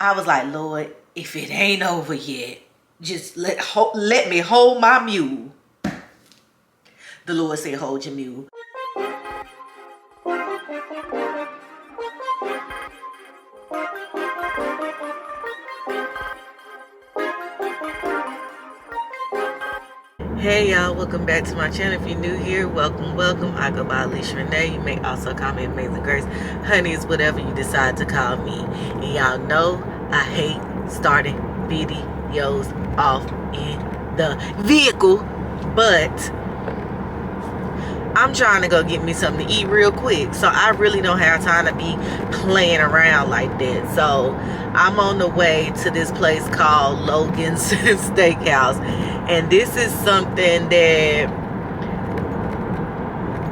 I was like, Lord, if it ain't over yet, just let me hold my mule. The Lord said, hold your mule. Hey y'all, welcome back to my channel. If you're new here, welcome. I go by Alicia Renee. You may also call me Amazing Grace. Honey is whatever you decide to call me. And y'all know I hate starting videos off in the vehicle, but I'm trying to go get me something to eat real quick, so I really don't have time to be playing around like that. So I'm on the way to this place called Logan's Steakhouse, and this is something that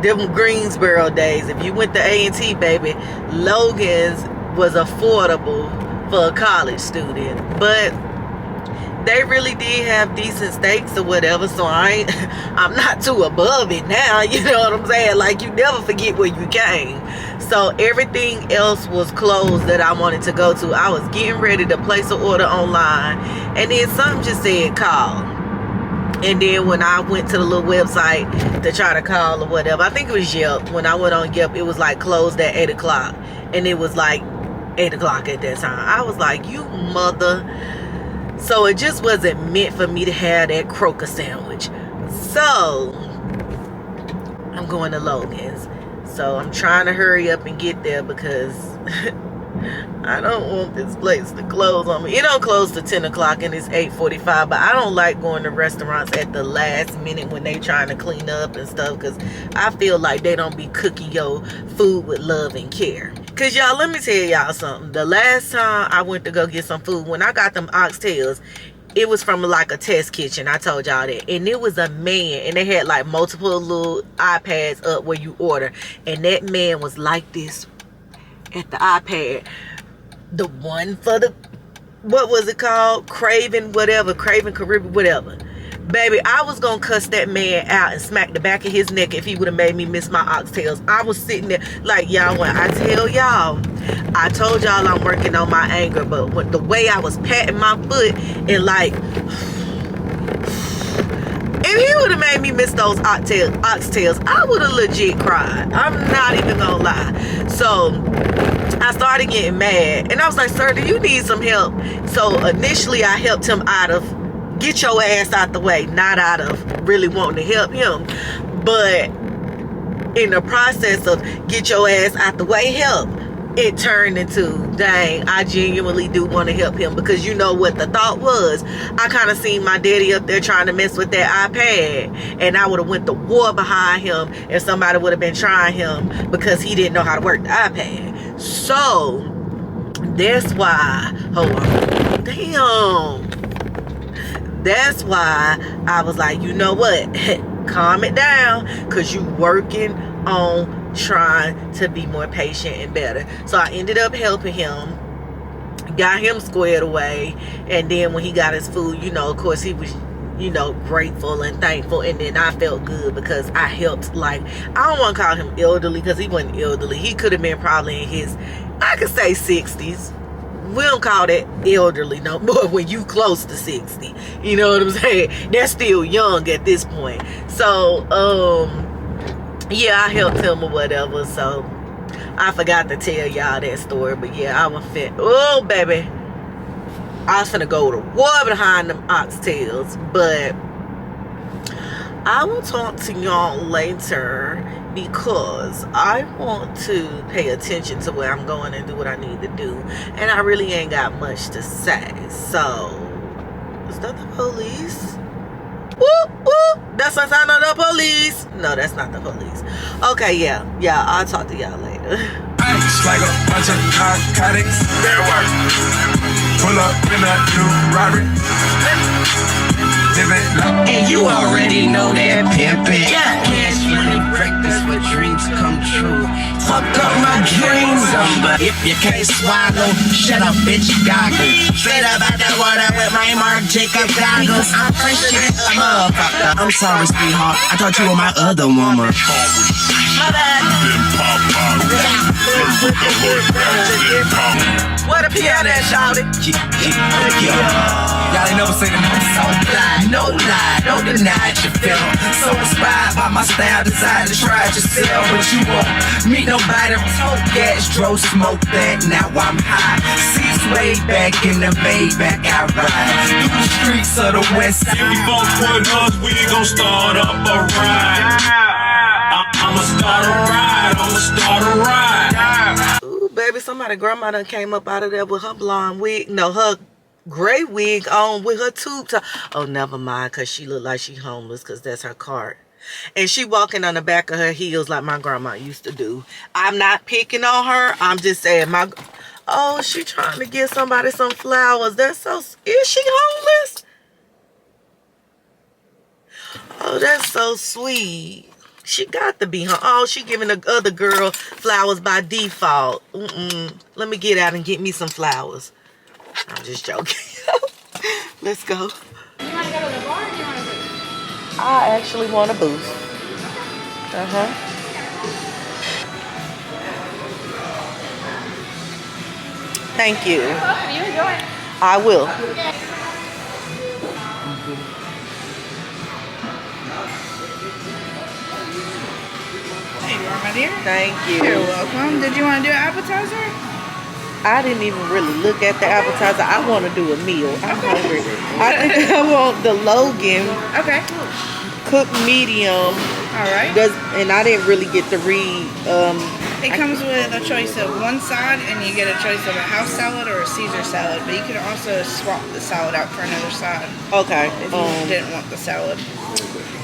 them Greensboro days, if you went to A&T, baby, Logan's was affordable for a college student, but they really did have decent steaks or whatever, so I'm not too above it now, you know what I'm saying? Like, you never forget where you came. So everything else was closed that I wanted to go to. I was getting ready to place an order online, and then something just said call. And then when I went to the little website to try to call or whatever, I think it was Yelp. When I went on Yelp, it was like closed at 8 o'clock, and it was like 8 o'clock at that time. I was like, you mother... So it just wasn't meant for me to have that croaker sandwich. So I'm going to Logan's. So I'm trying to hurry up and get there because I don't want this place to close on me. It don't close to 10 o'clock and it's 8:45, but I don't like going to restaurants at the last minute when they trying to clean up and stuff, because I feel like they don't be cooking your food with love and care. Because y'all, let me tell y'all something. The last time I went to go get some food, when I got them oxtails, it was from like a test kitchen. I told y'all that. And it was a man, and they had like multiple little iPads up where you order. And that man was like this at the iPad. The one for the, what was it called? Craven Caribbean, whatever. Baby, I was gonna cuss that man out and smack the back of his neck if he would have made me miss my oxtails. I was sitting there like, y'all, when I tell y'all, I told y'all I'm working on my anger, but when the way I was patting my foot and like, if he would have made me miss those oxtails, I would have legit cried. I'm not even gonna lie. So I started getting mad, and I was like, sir, do you need some help? So initially I helped him out of get your ass out the way, not out of really wanting to help him, but in the process of get your ass out the way help, it turned into, dang, I genuinely do want to help him, because you know what the thought was? I kind of seen my daddy up there trying to mess with that iPad, and I would have went to war behind him if somebody would have been trying him because he didn't know how to work the iPad. So that's why, hold on, damn, that's why I was like, you know what, calm it down, because you working on trying to be more patient and better. So I ended up helping him, got him squared away, and then when he got his food, you know, of course he was, you know, grateful and thankful, and then I felt good because I helped. Like, I don't want to call him elderly because he wasn't elderly. He could have been probably in his, I could say 60s. We don't call that elderly no more when you close to 60. You know what I'm saying? They're still young at this point. So, yeah, I helped him or whatever. So, I forgot to tell y'all that story. But yeah, I was fit. Oh, baby. I was finna go to war behind them oxtails. But I will talk to y'all later, because I want to pay attention to where I'm going and do what I need to do, and I really ain't got much to say. So, is that the police? Whoop, whoop, that's the sign of the police. No, that's not the police. Okay, yeah, I'll talk to y'all later. It's like a bunch of narcotics. That work. Pull up in a new Robert. And you already know that pimpin'. Yeah. Cash money breakfast with dreams come true. Fuck up my dreams. If you can't swallow, shut up, bitch, goggle. Straight up out the water with my Marc Jacob goggles. I'm fresh shit, a motherfucker. I'm sorry, sweetheart. I thought you were my other woman. My bad. What a piano shouted. Y'all ain't never seen it. So fly, no lie, don't deny it, you feel. So inspired by my style, decided to try it yourself. But you won't meet nobody, tote gas, drove smoke that, now I'm high. Seats way back in the Maybach, I ride through the streets of the West Side. If you fuck with us, we gon' start up a ride. I'ma start a ride. Ooh, baby, somebody grandma done came up out of there with her blonde wig. No, her gray wig on with her tube top. Oh, never mind, because she look like she homeless because that's her cart. And she walking on the back of her heels like my grandma used to do. I'm not picking on her. I'm just saying my... Oh, she trying to get somebody some flowers. That's so... Is she homeless? Oh, that's so sweet. She got to be, huh? Oh, she giving the other girl flowers by default. Let me get out and get me some flowers. I'm just joking. Let's go. You want to go to the bar or do you want to boost? I actually want a boost. Thank you. You're welcome. You enjoy it. I will. Hey, you are my dear. Thank you. You're welcome. Did you want to do an appetizer? I didn't even really look at the appetizer. I want to do a meal. I'm hungry. I want the Logan Okay. cooked medium. All right. And I didn't really get to read. It comes with a choice of one side, and you get a choice of a house salad or a Caesar salad. But you can also swap the salad out for another side Okay. if you didn't want the salad.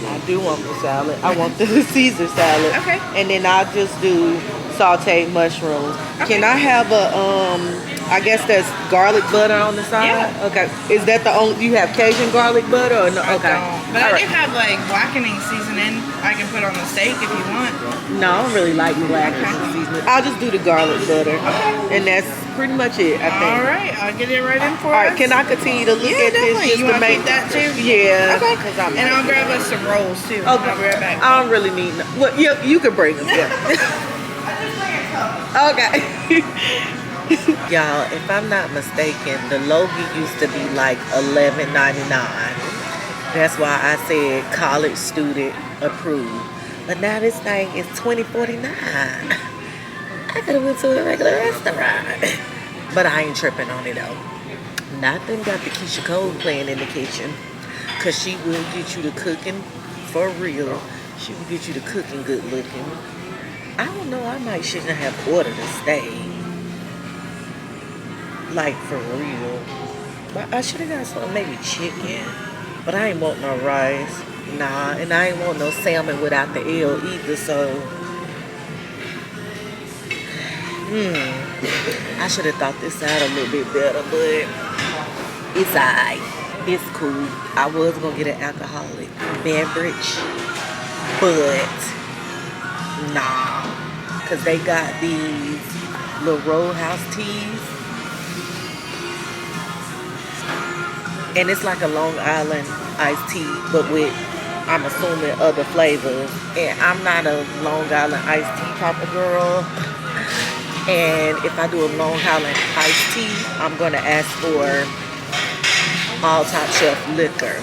I do want the salad. I want the Caesar salad. Okay. And then I'll just do sauteed mushrooms. Okay. Can I have a I guess that's garlic butter on the side? Yeah. Okay. Is that the only you have Cajun garlic butter or no? I Okay. don't. But All I right. do have like blackening seasoning I can put on the steak if you want. No, I don't really like black seasoning. I'll just do the garlic butter. Okay. And that's pretty much it, I think. All right, I'll get it right in for All us. right, can I continue to look Yeah, at this definitely. just You to want to make keep that too? Yeah. Okay. 'cause I'm And I'll grab us some rolls too. Okay. I'll be right back. I don't really need no. Well, you can bring them. Yeah. Okay. Y'all, if I'm not mistaken, the Logan used to be like $11.99. That's why I said college student approved. But now this thing is $20.49. I could have went to a regular restaurant. But I ain't tripping on it though. Nothing got the Keisha Cole playing in the kitchen. Cause she will get you the cooking for real. She will get you the cooking good looking. I don't know, I might shouldn't have ordered a steak. Like for real. But I should have got some maybe chicken. But I ain't want no rice. Nah, and I ain't want no salmon without the L either, so. I should have thought this out a little bit better, but it's alright. It's cool. I was gonna get an alcoholic beverage, but nah, cause they got these little Roadhouse teas, and it's like a Long Island iced tea, but with, I'm assuming, other flavors. And I'm not a Long Island iced tea type of girl. And if I do a Long Island iced tea, I'm gonna ask for all top shelf liquor.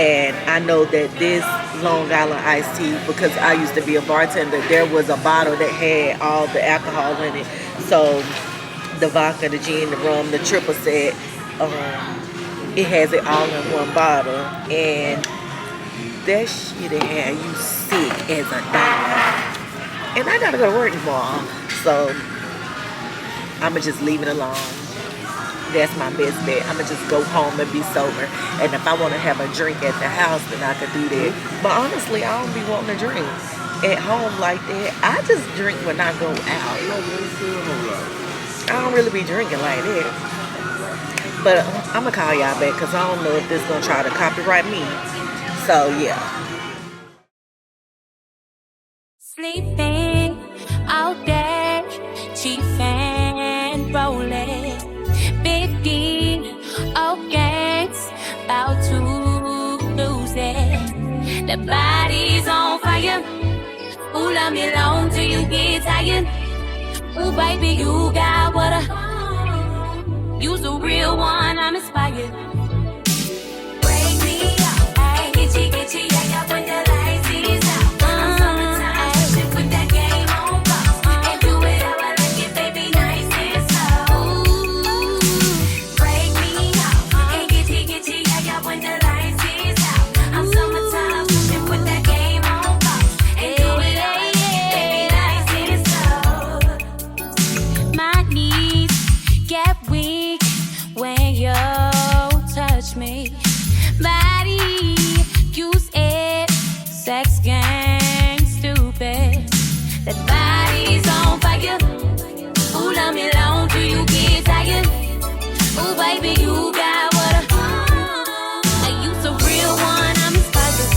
And I know that this Long Island iced tea, because I used to be a bartender, there was a bottle that had all the alcohol in it. So the vodka, the gin, the rum, the triple sec, it has it all in one bottle. And that shit had you sick as a dog. And I gotta go to work tomorrow, so I'ma just leave it alone. That's my best bet. I'ma just go home and be sober. And if I want to have a drink at the house, then I could do that. But honestly, I don't be wanting to drink at home like that. I just drink when I go out. I don't really be drinking like that. But I'ma call y'all back because I don't know if this gonna try to copyright me. So yeah. Sleeping all day, chiefing, rolling, 15, all gangs, about to lose it. The body's on fire, Ooh, love me long till you get tired. Ooh, baby, you got what I. You's a real one, I'm inspired. Break me up, ayy, get you, yeah, when the lights is out. I'm summertime, pushing, put that game on pause. And do it how I like it, baby, nice and slow. Break me up, and get you, yeah, when the lights is out. I'm summertime, pushing, put that game on pause. And do it how I like it, baby, nice and slow. My knees get weak when you touch me. Body, use it, sex game, stupid. That body's on fire. Ooh, love me long till you get tired. Ooh, baby, you got what I. You's a real one, I'm inspired.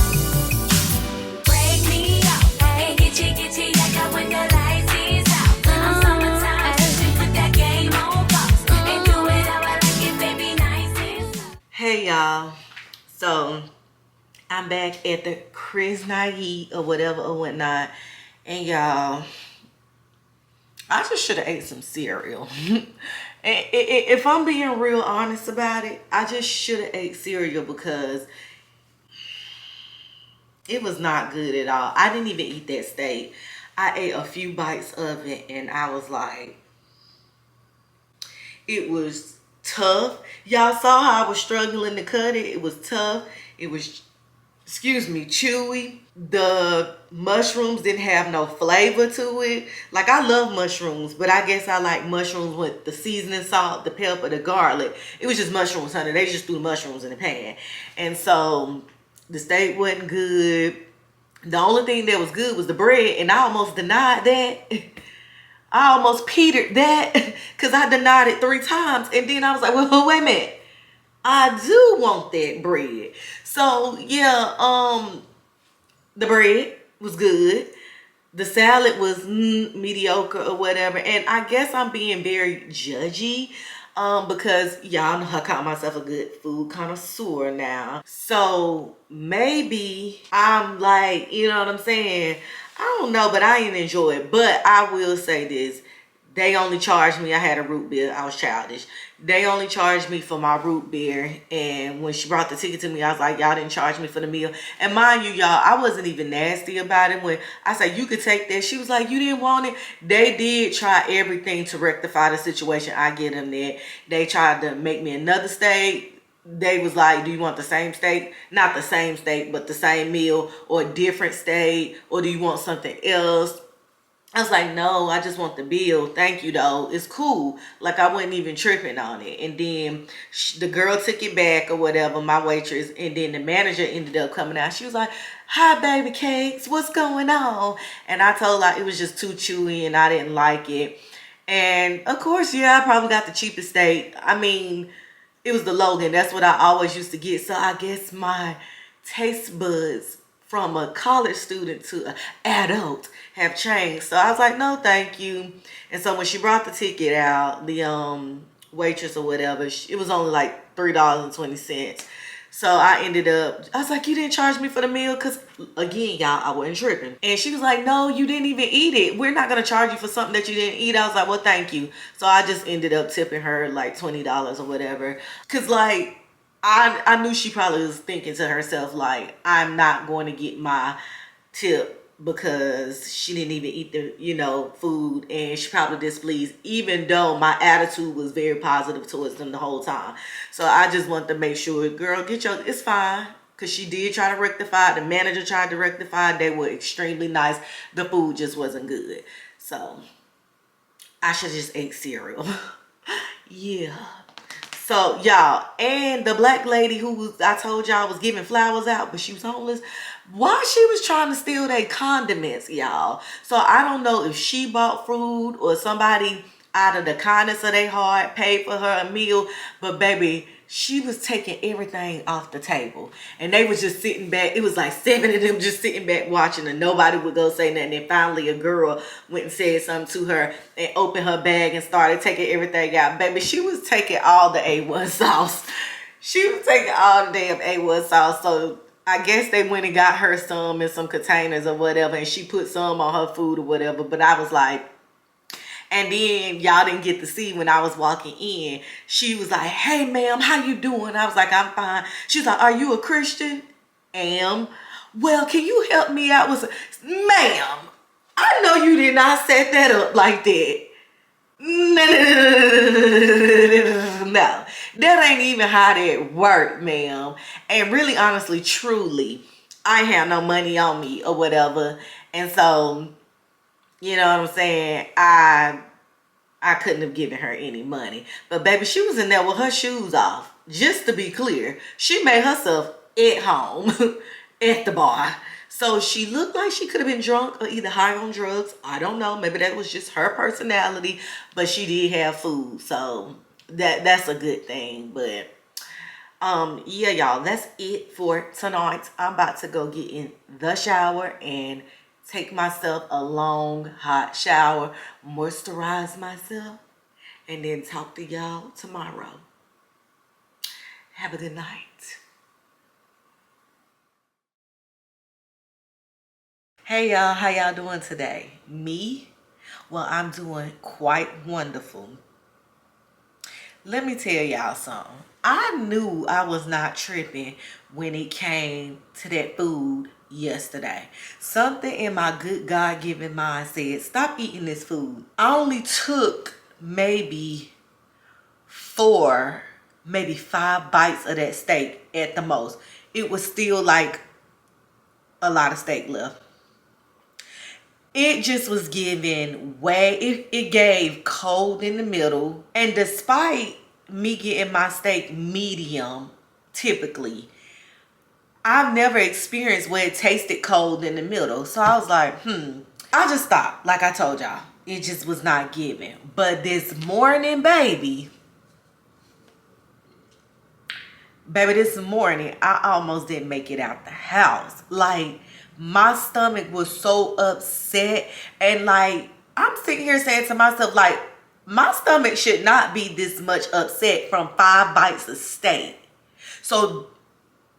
Break me out, hey, get you, yeah, when the lights is out. I'm summertime, pushing, put that game on pause. And do it how I like it, baby, nice and slow. Hey y'all, so I'm back at the Chris Naive or whatever or whatnot, and y'all, I just should have ate some cereal. And if I'm being real honest about it, I just should have ate cereal because it was not good at all. I didn't even eat that steak. I ate a few bites of it and I was like, it was tough. Y'all saw how I was struggling to cut it. It was tough. It was, excuse me, chewy. The mushrooms didn't have no flavor to it. Like, I love mushrooms, but I guess I like mushrooms with the seasoning salt, the pepper, the garlic. It was just mushrooms, honey. They just threw mushrooms in the pan. And so the steak wasn't good. The only thing that was good was the bread, and I almost denied that. I almost petered that because I denied it 3 times. And then I was like, well, wait a minute. I do want that bread. So, yeah, the bread was good. The salad was mediocre or whatever. And I guess I'm being very judgy because y'all know I call myself a good food connoisseur now. So maybe I'm like, you know what I'm saying? I don't know, but I didn't enjoy it. But I will say this. They only charged me, I had a root beer. I was childish. They only charged me for my root beer. And when she brought the ticket to me, I was like, y'all didn't charge me for the meal. And mind you, y'all, I wasn't even nasty about it. When I said, you could take that, she was like, you didn't want it. They did try everything to rectify the situation. I get them there. They tried to make me another steak. They was like, do you want the same steak? Not the same steak, but the same meal, or a different steak, or do you want something else? I was like, no, I just want the bill. Thank you, though. It's cool. Like, I wasn't even tripping on it. And then the girl took it back or whatever, my waitress. And then the manager ended up coming out. She was like, hi, baby cakes. What's going on? And I told her it was just too chewy and I didn't like it. And, of course, yeah, I probably got the cheapest steak. I mean, it was the Logan. That's what I always used to get. So I guess my taste buds from a college student to an adult have changed. So I was like, no, thank you. And so when she brought the ticket out, the waitress or whatever, it was only like $3.20. So I ended up, I was like, you didn't charge me for the meal? Because again, y'all, I wasn't tripping. And she was like, no, you didn't even eat it. We're not going to charge you for something that you didn't eat. I was like, well, thank you. So I just ended up tipping her like $20 or whatever. Because like, I knew she probably was thinking to herself, like, I'm not going to get my tip because she didn't even eat the, you know, food, and she probably displeased, even though my attitude was very positive towards them the whole time. So I just wanted to make sure, girl, it's fine. Because she did try to rectify. The manager tried to rectify. They were extremely nice. The food just wasn't good. So I should just ate cereal. Yeah. So, y'all, and the black lady who was, I told y'all was giving flowers out, but she was homeless. Why she was trying to steal their condiments, y'all. So, I don't know if she bought food or somebody out of the kindness of their heart paid for her a meal. But, baby, she was taking everything off the table. And they was just sitting back. It was like 7 of them just sitting back watching, and nobody would go say nothing. And finally a girl went and said something to her and opened her bag and started taking everything out. Baby, she was taking all the A1 sauce. She was taking all the damn A1 sauce. So I guess they went and got her some in some containers or whatever, and she put some on her food or whatever. But I was like, and then y'all didn't get to see when I was walking in. She was like, "Hey, ma'am, how you doing?" I was like, "I'm fine." She's like, "Are you a Christian?" "Am." "Well, can you help me out with ma'am, I know you did not set that up like that. No, that ain't even how that worked, ma'am." And really, honestly, truly, I ain't have no money on me or whatever. And so, you know what I'm saying? I couldn't have given her any money. But baby, she was in there with her shoes off. Just to be clear, she made herself at home at the bar. So she looked like she could have been drunk or either high on drugs. I don't know. Maybe that was just her personality. But she did have food. So that's a good thing. But yeah, y'all, that's it for tonight. I'm about to go get in the shower and take myself a long hot shower, moisturize myself, and then talk to y'all tomorrow. Have a good night. Hey y'all, how y'all doing today? Me? Well, I'm doing quite wonderful. Let me tell y'all something. I knew I was not tripping when it came to that food yesterday. Something in my good God-given mind said, stop eating this food. I only took maybe 4, maybe 5 bites of that steak at the most. It was still like a lot of steak left. It just was giving way, it gave cold in the middle. And despite me getting my steak medium, typically, I've never experienced where it tasted cold in the middle. So I was like, I just stopped. Like I told y'all, it just was not giving. But this morning, baby, this morning, I almost didn't make it out the house. Like, my stomach was so upset. And like, I'm sitting here saying to myself, like, my stomach should not be this much upset from 5 bites of steak. So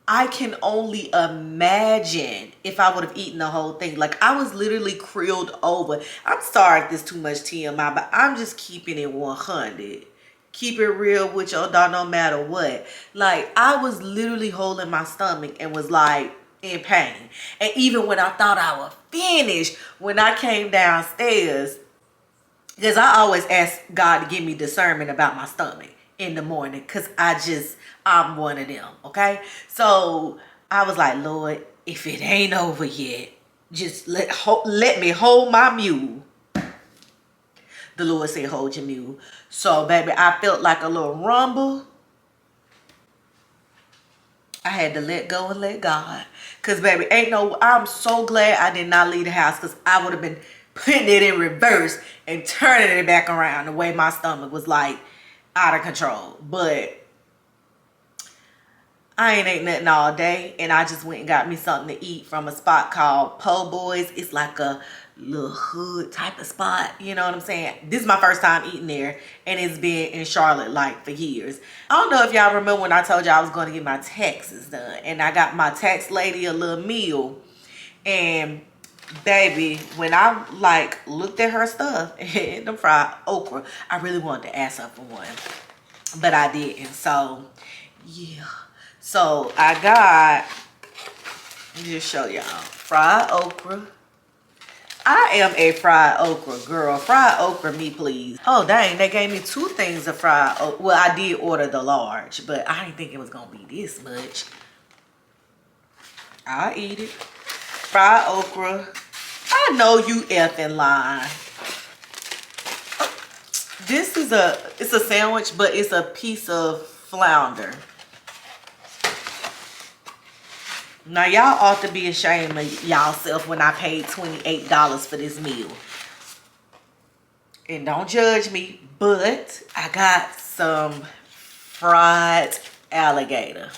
I can only imagine if I would have eaten the whole thing. Like, I was literally krilled over. I'm sorry if this too much TMI, but I'm just keeping it 100. Keep it real with your dog no matter what. Like, I was literally holding my stomach and was like in pain. And even when I thought I was finished, when I came downstairs, because I always ask God to give me discernment about my stomach in the morning, because I'm one of them, okay? So I was like, Lord, if it ain't over yet, just let me hold my mule. The Lord said, hold your mule. So, baby, I felt like a little rumble. I had to let go and let God. Because, baby, I'm so glad I did not leave the house, because I would have been putting it in reverse and turning it back around the way my stomach was, like, out of control. But I ain't ate nothing all day, and I just went and got me something to eat from a spot called Po' Boys. It's like a little hood type of spot, you know what I'm saying? This is my first time eating there, and it's been in Charlotte like for years. I don't know if y'all remember when I told y'all I was going to get my taxes done, and I got my tax lady a little meal. And baby, when I like looked at her stuff and the fried okra, I really wanted to ask her for one, but I didn't. So yeah, so I got, let me just show y'all, fried okra. I am a fried okra girl. Fried okra me, please. Oh, dang, they gave me 2 things of fried okra. Well, I did order the large, but I didn't think it was going to be this much. I'll eat it. Fried okra. I know you effing lying. This is it's a sandwich, but it's a piece of flounder. Now, y'all ought to be ashamed of y'allself when I paid $28 for this meal. And don't judge me, but I got some fried alligator.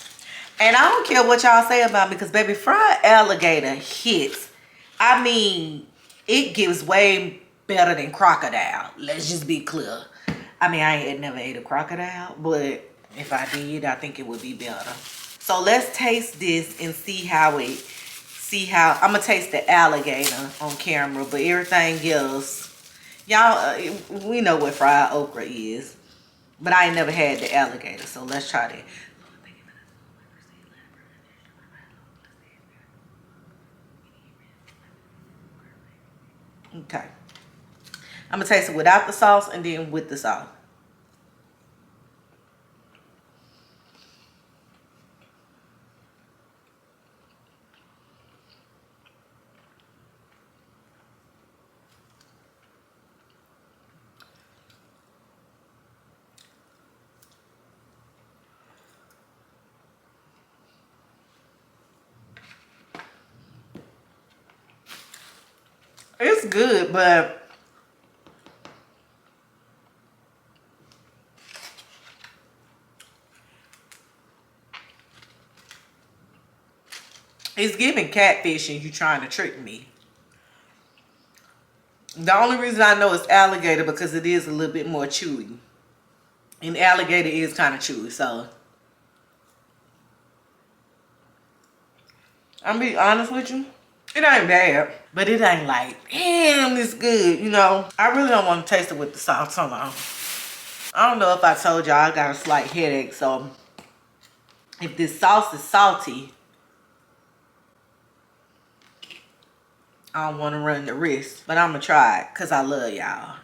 And I don't care what y'all say about me, because, baby, fried alligator hits. I mean, it gives way better than crocodile. Let's just be clear. I mean, I ain't never ate a crocodile, but if I did, I think it would be better. So let's taste this and see how I'm gonna taste the alligator on camera, but everything else, y'all, we know what fried okra is, but I ain't never had the alligator, so let's try that. Okay, I'm gonna taste it without the sauce and then with the sauce. It's good, but it's giving catfish and you trying to trick me. The only reason I know it's alligator because it is a little bit more chewy. And alligator is kind of chewy, so I'm be honest with you. It ain't bad, but it ain't like, damn, it's good, you know. I really don't want to taste it with the sauce. Hold on. I don't know if I told y'all I got a slight headache, so if this sauce is salty, I don't want to run the risk, but I'm going to try it because I love y'all.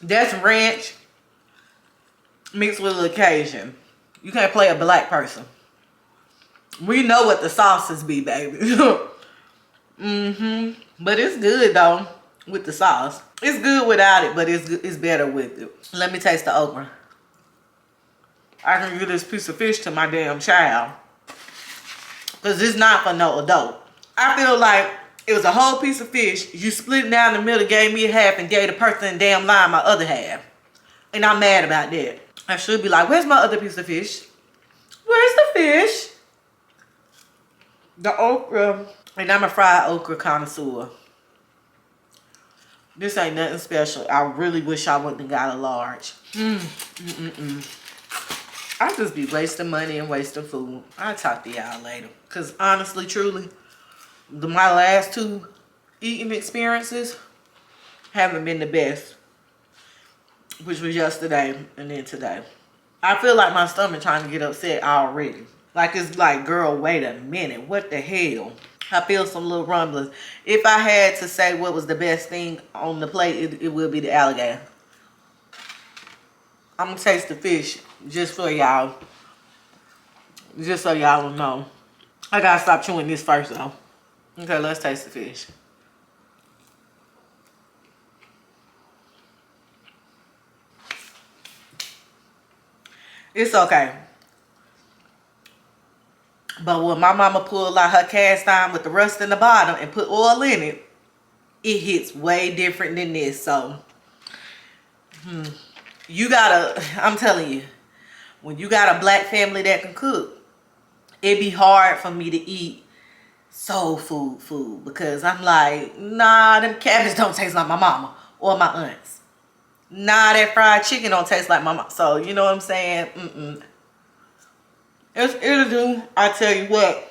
That's ranch mixed with a little Cajun. You can't play a black person. We know what the sauces be, baby. But it's good though with the sauce. It's good without it, but it's better with it. Let me taste the okra. I can give this piece of fish to my damn child, because it's not for no adult. I feel like it was a whole piece of fish. You split it down the middle, gave me a half, and gave the person in damn line my other half. And I'm mad about that. I should be like, where's my other piece of fish? Where's the fish? The okra. And I'm a fried okra connoisseur. This ain't nothing special. I really wish I wouldn't have got a large. I just be wasting money and wasting food. I'll talk to y'all later. Because honestly, truly, my last 2 eating experiences haven't been the best. Which was yesterday and then today. I feel like my stomach trying to get upset already. Like it's like, girl, wait a minute. What the hell? I feel some little rumblings. If I had to say what was the best thing on the plate, it would be the alligator. I'm going to taste the fish just for y'all. Just so y'all will know. I got to stop chewing this first though. Okay, let's taste the fish. It's okay. But when my mama pulled out her cast iron with the rust in the bottom and put oil in it, it hits way different than this. So, you gotta, I'm telling you, when you got a black family that can cook, it be hard for me to eat soul food because I'm like, nah, them cabbage don't taste like my mama or my aunts. Nah, that fried chicken don't taste like my mama. So, you know what I'm saying? It'll do. I tell you what,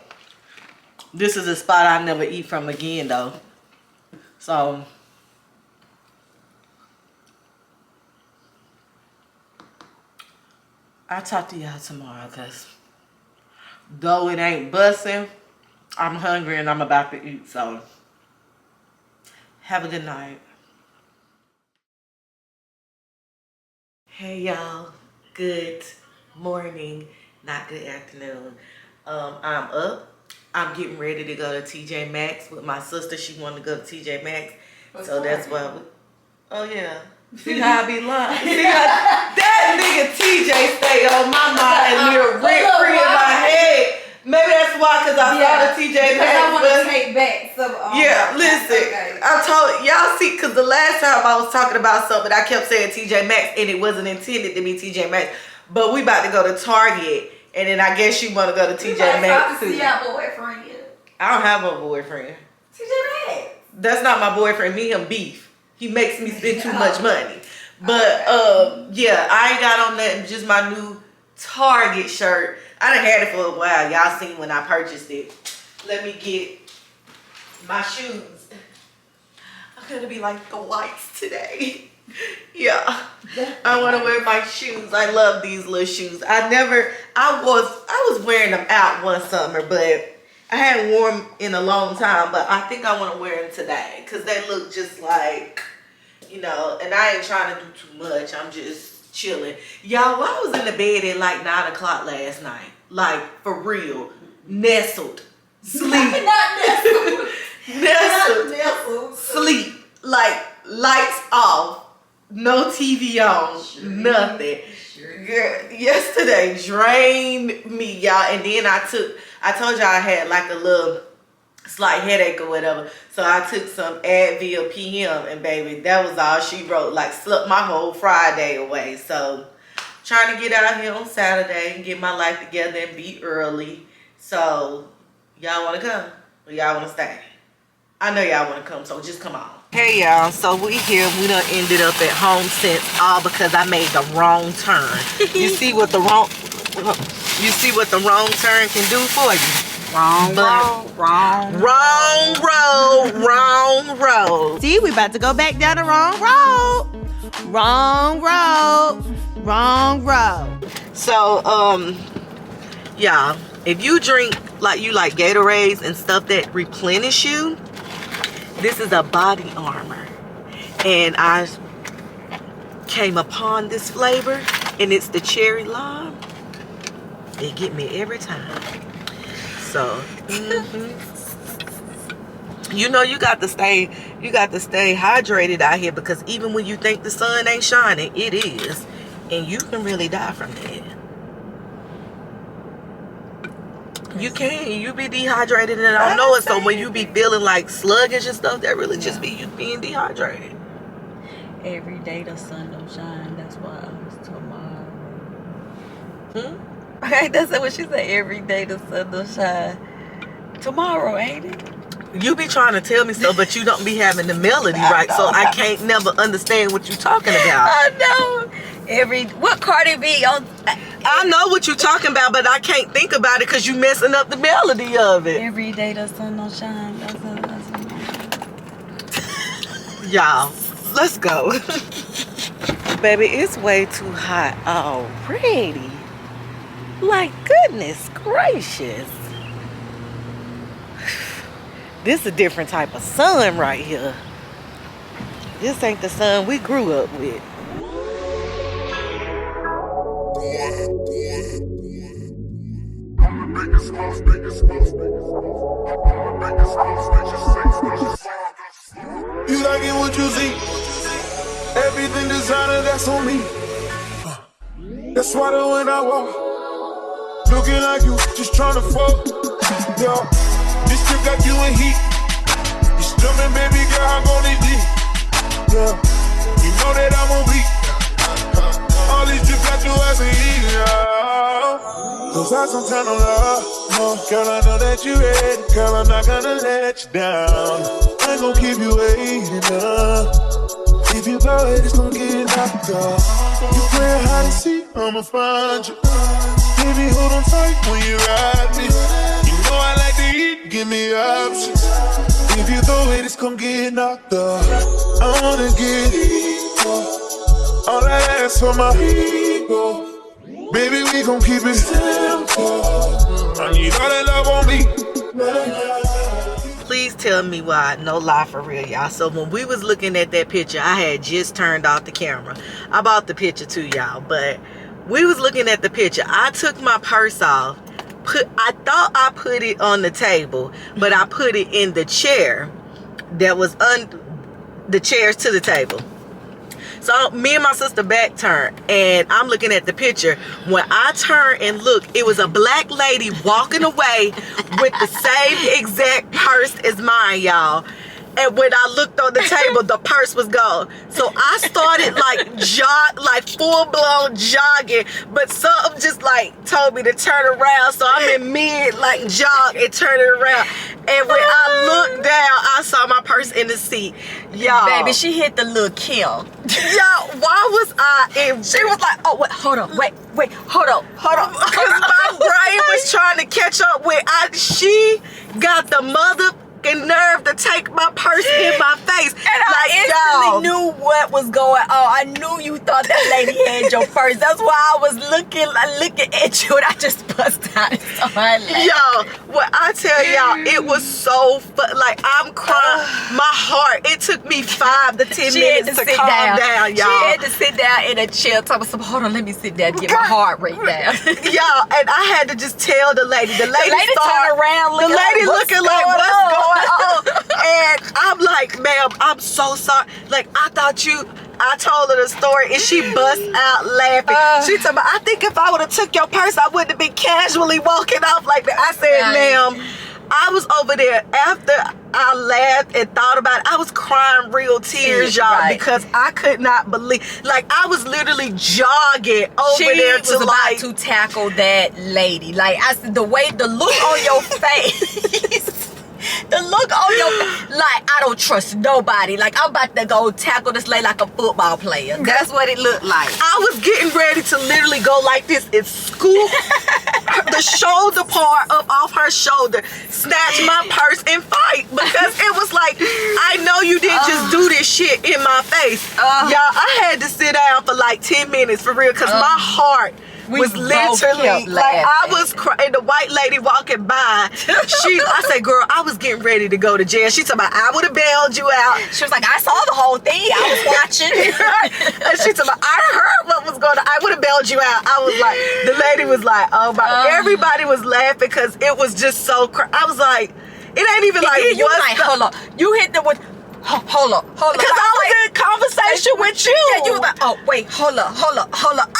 this is a spot I never eat from again though. So, I'll talk to y'all tomorrow because though it ain't busting, I'm hungry and I'm about to eat. So, have a good night. Hey y'all, good morning, not good afternoon. I'm up. I'm getting ready to go to TJ Maxx with my sister. She wanted to go to TJ Maxx. So that's why oh yeah. See how I be lying? See how that nigga TJ stay on my mind and live rent free in my head. Maybe that's why, because I saw the TJ Maxx. I want to take back some of yeah, listen. Okay. I told y'all, see, because the last time I was talking about something, I kept saying TJ Maxx, and it wasn't intended to be TJ Maxx. But we about to go to Target, and then I guess you want to go to TJ Maxx too. Yeah, boyfriend. I don't have a boyfriend. TJ Maxx. That's not my boyfriend. Me and beef. He makes me spend too much money. But yeah, I ain't got on that. Just my new Target shirt. I done had it for a while. Y'all seen when I purchased it. Let me get my shoes. I'm gonna be like the whites today. Yeah, I want to wear my shoes. I love these little shoes. I was wearing them out one summer, but I hadn't worn them in a long time. But I think I want to wear them today because they look just like, you know, and I ain't trying to do too much. I'm just chilling. Y'all, I was in the bed at like 9 o'clock last night. Like, for real. Nestled. Sleep. Not nestled. Nestled. Sleep. Like, lights off. No TV on. Nothing. Girl, yesterday drained me, y'all. And then I told y'all I had like a little slight headache or whatever. So I took some Advil PM, and baby, that was all she wrote. Like, slept my whole Friday away. So trying to get out here on Saturday and get my life together and be early. So y'all want to come or y'all want to stay? I know y'all want to come, so just come on. Hey y'all, so we here. We done ended up at Home Sense all because I made the wrong turn. You see what the wrong turn can do for you? Wrong road. See, we about to go back down the wrong road. So, y'all, if you drink like Gatorades and stuff that replenish you, this is a body armor. And I came upon this flavor, and it's the cherry lime. It get me every time. So, you know, you got to stay hydrated out here, because even when you think the sun ain't shining, it is. And you can really die from that. You can. You be dehydrated and I don't know it. So when you be feeling like sluggish and stuff, that really just be you being dehydrated. Every day the sun don't shine. That's why it's tomorrow. That's what she said. Every day the sun don't shine. Tomorrow, ain't it? You be trying to tell me so, but you don't be having the melody right. So I can't never understand what you talking about. I know. What Cardi B on? I know what you're talking about, but I can't think about it because you messing up the melody of it. Every day the sun don't shine. Y'all, let's go. Baby, it's way too hot already. Like, goodness gracious. This is a different type of sun right here. This ain't the sun we grew up with. You like it what you see. Everything designer, that's on me. That's why when I walk, looking like you, just trying to fuck. Yo, this trip got you in heat. It's jumping, baby girl, I'm gonna eat. Yeah, you know that I'm on beat. All these trips got you as a heat. Cause I sometimes don't love. Girl, I know that you ready. Girl, I'm not gonna let you down. I ain't gonna keep you waiting up. If you go ahead, it's gonna get knocked off. You playing hide and seek, I'ma find you. Baby, hold on tight when you ride me. You know I like to eat, give me options. If you go ahead, it's gonna get knocked off. I wanna get all that ass for my ego. Baby, we gon' keep it simple. I need all that love on me. Please tell me why. No lie, for real, y'all. So when we was looking at that picture, I had just turned off the camera. I bought the picture too, y'all. But we was looking at the picture. I took my purse off. I thought I put it on the table, but I put it in the chair that was the chairs to the table. So me and my sister back turned, and I'm looking at the picture. When I turned and looked, it was a black lady walking away with the same exact purse as mine, y'all. And when I looked on the table, the purse was gone. So I started like full-blown jogging, but something just like told me to turn around. So I'm in mid like jog and turn it around. And when I looked down, I saw my purse in the seat. Y'all. Baby, she hit the little kill. Y'all, why was I in? She was like, oh, wait, hold on, wait, hold on. Because my brain was trying to catch up with she got the motherfucking nerve to take my purse in my face. And I instantly knew what was going on. I knew you thought that lady had your purse. That's why I was looking at you and I just bust out. So I laughed. Y'all, what I tell y'all, it was so fun. Like, I'm crying. My heart, it took me 5 to 10 minutes to calm down, y'all. She had to sit down in a chair. Hold on, let me sit down and get my heart rate down. Y'all, and I had to just tell the lady. The lady turned around looking like what's going on? And I'm like, ma'am, I'm so sorry. Like, I told her the story and she bust out laughing. She told me, I think if I would have took your purse, I wouldn't have been casually walking off like that. I said, ma'am, I was over there after I laughed and thought about it. I was crying real tears, y'all, because I could not believe. Like, I was literally jogging over there to about to tackle that lady. Like, I said, the look on your face. The look on your face, like, I don't trust nobody. Like, I'm about to go tackle this lady like a football player. That's what it looked like. I was getting ready to literally go like this and scoop the shoulder part up off her shoulder, snatch my purse and fight, because it was like, I know you didn't just do this shit in my face. Y'all, I had to sit down for like 10 minutes for real, because my heart was literally like, I was crying. The white lady walking by, I said, girl, I was getting ready to go to jail. She told me, I would have bailed you out. She was like, I saw the whole thing. I was watching. And she told me, I heard what was going on. I would have bailed you out. I was like, the lady was like, oh my. Everybody was laughing because it was just so I was like, it ain't even like, you like, hold on. You hit them with, hold up. Because I was in conversation with you. Yeah, you was like, oh, wait, hold up. I was like, hold on.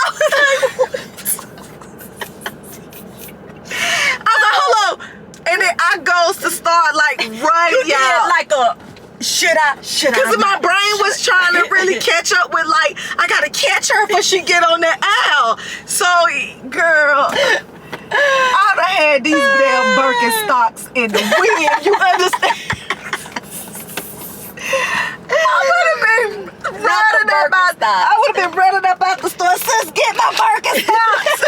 And then I goes to start like running, y'all. Like a, should I? Because my brain was trying to really catch up with, like, I gotta catch her before she get on that aisle. So, girl, I'd have had these damn Birkenstocks in the wind. You understand? I would have been running up out the store. Sis, get my Birkenstocks.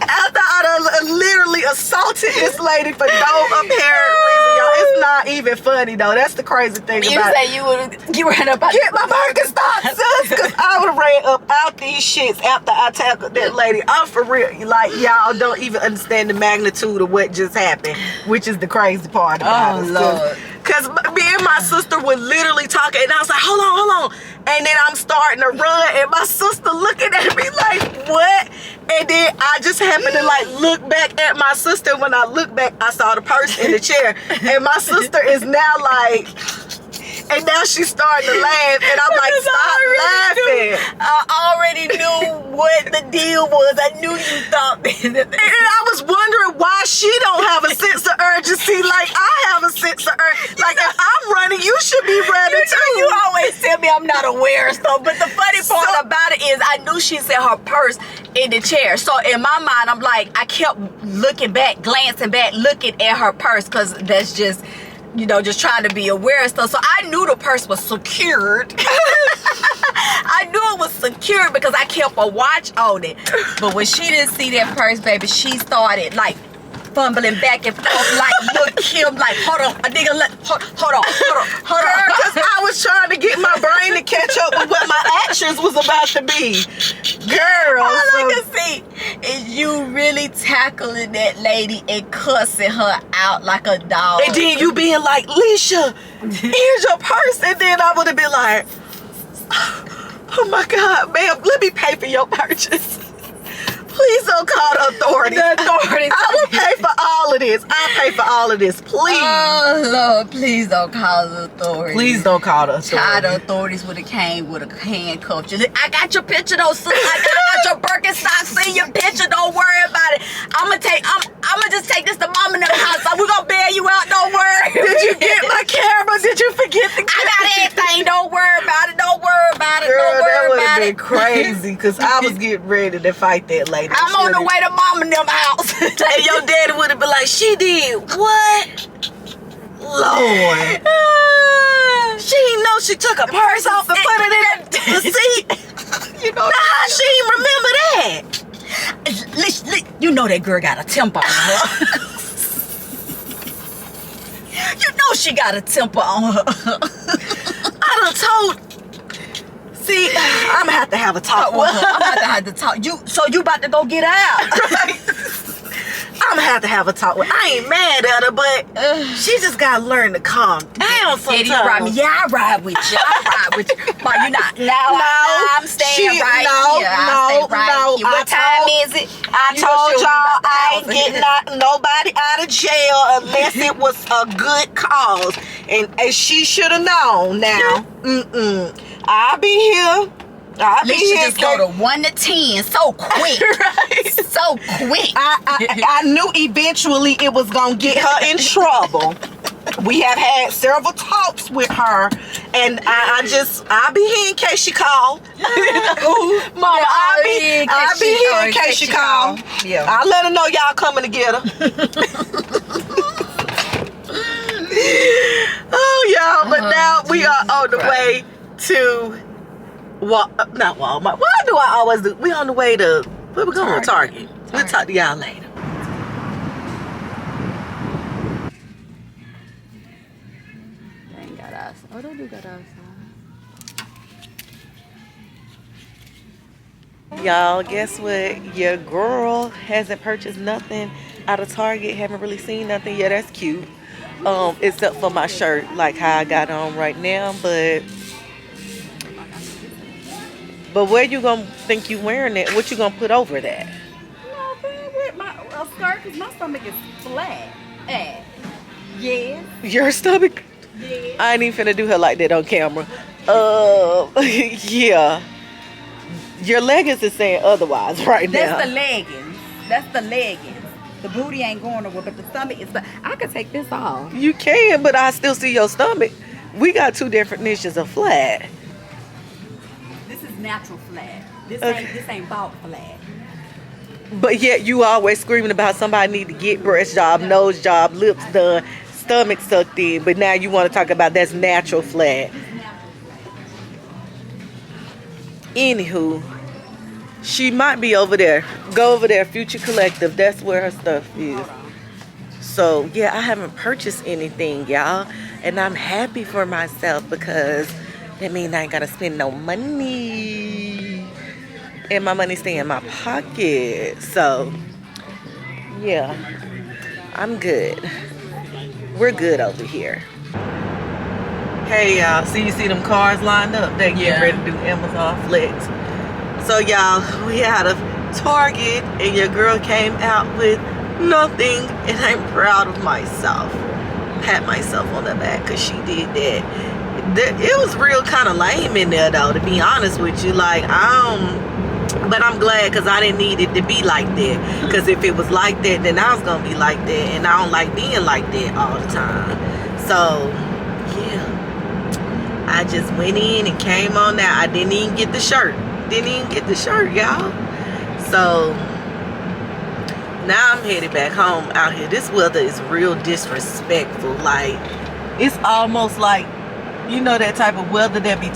After I literally assaulted this lady for no apparent reason, y'all. It's not even funny though. That's the crazy thing about it. You ran up out. Get my Birkenstocks, sis, because I would have ran up out these shits after I tackled that lady. I'm for real. Like, y'all don't even understand the magnitude of what just happened, which is the crazy part about it. Lord. Because me and my sister were literally talking, and I was like, hold on. And then I'm starting to run, and my sister looking at me like, what? And then I just happened to like look back at my sister. When I looked back, I saw the purse in the chair. And my sister is now like, and now she's starting to laugh. And I'm like, stop laughing. I already knew what the deal was. I knew you thought that. And I was wondering why she don't have a sense of urgency like I have a sense of urgency. Like, if I'm running, you should be running too. You always tell me I'm not aware of stuff. But the funny part about it is I knew she said her purse in the chair. So in my mind, I'm like, I kept looking back, glancing back, looking at her purse, because that's just, you know, just trying to be aware of stuff. So I knew the purse was secured. I knew it was secured because I kept a watch on it. But when she didn't see that purse, baby, she started like fumbling back and forth, like, look him, like, hold on, a nigga, hold on. Because I was trying to get my brain to catch up with what my actions was about to be. Girl. All I can see is you really tackling that lady and cussing her out like a dog. And then you being like, Leisha, here's your purse. And then I would have been like, oh my God, ma'am, let me pay for your purchase. Please don't call the authorities. The authorities. I will pay for all of this. I'll pay for all of this. Please. Oh Lord, please don't call the authorities. Please don't call the authorities. Child, the authorities would have came with a handcuff. I got your picture though, sis. I got your Birkenstock. See your picture. Don't worry about it. I'ma just take this to mom in the house. We're gonna bail you out. Don't worry. Did you get my camera? Did you forget the camera? I got everything. Don't worry about it. Don't worry about it. Girl, Don't worry that would about have it. been crazy because I was getting ready to fight that lady. I'm on the way to mom in them house. And your daddy would have been like, she did what? Lord. She didn't know she took a purse off and put it in the seat. You know, Nah, she didn't remember that. You know that girl got a temper on her. You know she got a temper on her. I done told. See, I'm gonna have to have a talk with her. I'm about to have to talk. So you about to go get out? I'm gonna have to have a talk with her. I ain't mad at her, but she just gotta learn to calm down sometimes. Yeah, you ride me. Yeah, I ride with you. I ride with you. But you not now. I'm staying right here. No. What time is it? I told y'all I ain't getting nobody out of jail unless it was a good cause, and she should have known. Now, I'll be here. I'll be here. Just go to 1 to 10 so quick. Right. So quick. I knew eventually it was gonna get her in trouble. We have had several talks with her, and I'll be here in case she call. Mama, I'll be here in case she call. Yeah. I'll let her know y'all coming to get her. Oh, y'all, but now we are on the way to not Walmart. Why do I always do? We on the way to where we going? Target. We'll talk to y'all later. They ain't got us. Oh, they do got us. Y'all, guess what? Your girl hasn't purchased nothing out of Target. Haven't really seen nothing. Yeah, that's cute. Except for my shirt, like how I got on right now, but where you gonna think you wearing it? What you gonna put over that? No, with my skirt, because my stomach is flat. Yes. Your stomach? Yes. I ain't even finna do her like that on camera. Yeah. Your leggings is saying otherwise right now. That's the leggings. That's the leggings. The booty ain't going nowhere, but the stomach is. I could take this off. You can, but I still see your stomach. We got two different niches of flat. This is natural flat. This ain't bulk flat. But yet you always screaming about somebody need to get breast job, nose job, lips done, stomach sucked in. But now you want to talk about that's natural flat. Anywho, she might be over there. Go over there, Future Collective. That's where her stuff is. So yeah, I haven't purchased anything, y'all, and I'm happy for myself because that means I ain't gotta spend no money, and my money stay in my pocket. So yeah, I'm good. We're good over here. Hey y'all, you see them cars lined up? They getting ready to do Amazon Flex. So y'all, we had a Target and your girl came out with nothing, and I'm proud of myself. Pat myself on the back because she did that. It was real kind of lame in there though, to be honest with you. Like but I'm glad because I didn't need it to be like that. Because if it was like that, then I was gonna be like that, and I don't like being like that all the time. So yeah, I just went in and came on out. I didn't even get the shirt. Y'all. So now I'm headed back home out here. This weather is real disrespectful. Like, it's almost like, you know, that type of weather that be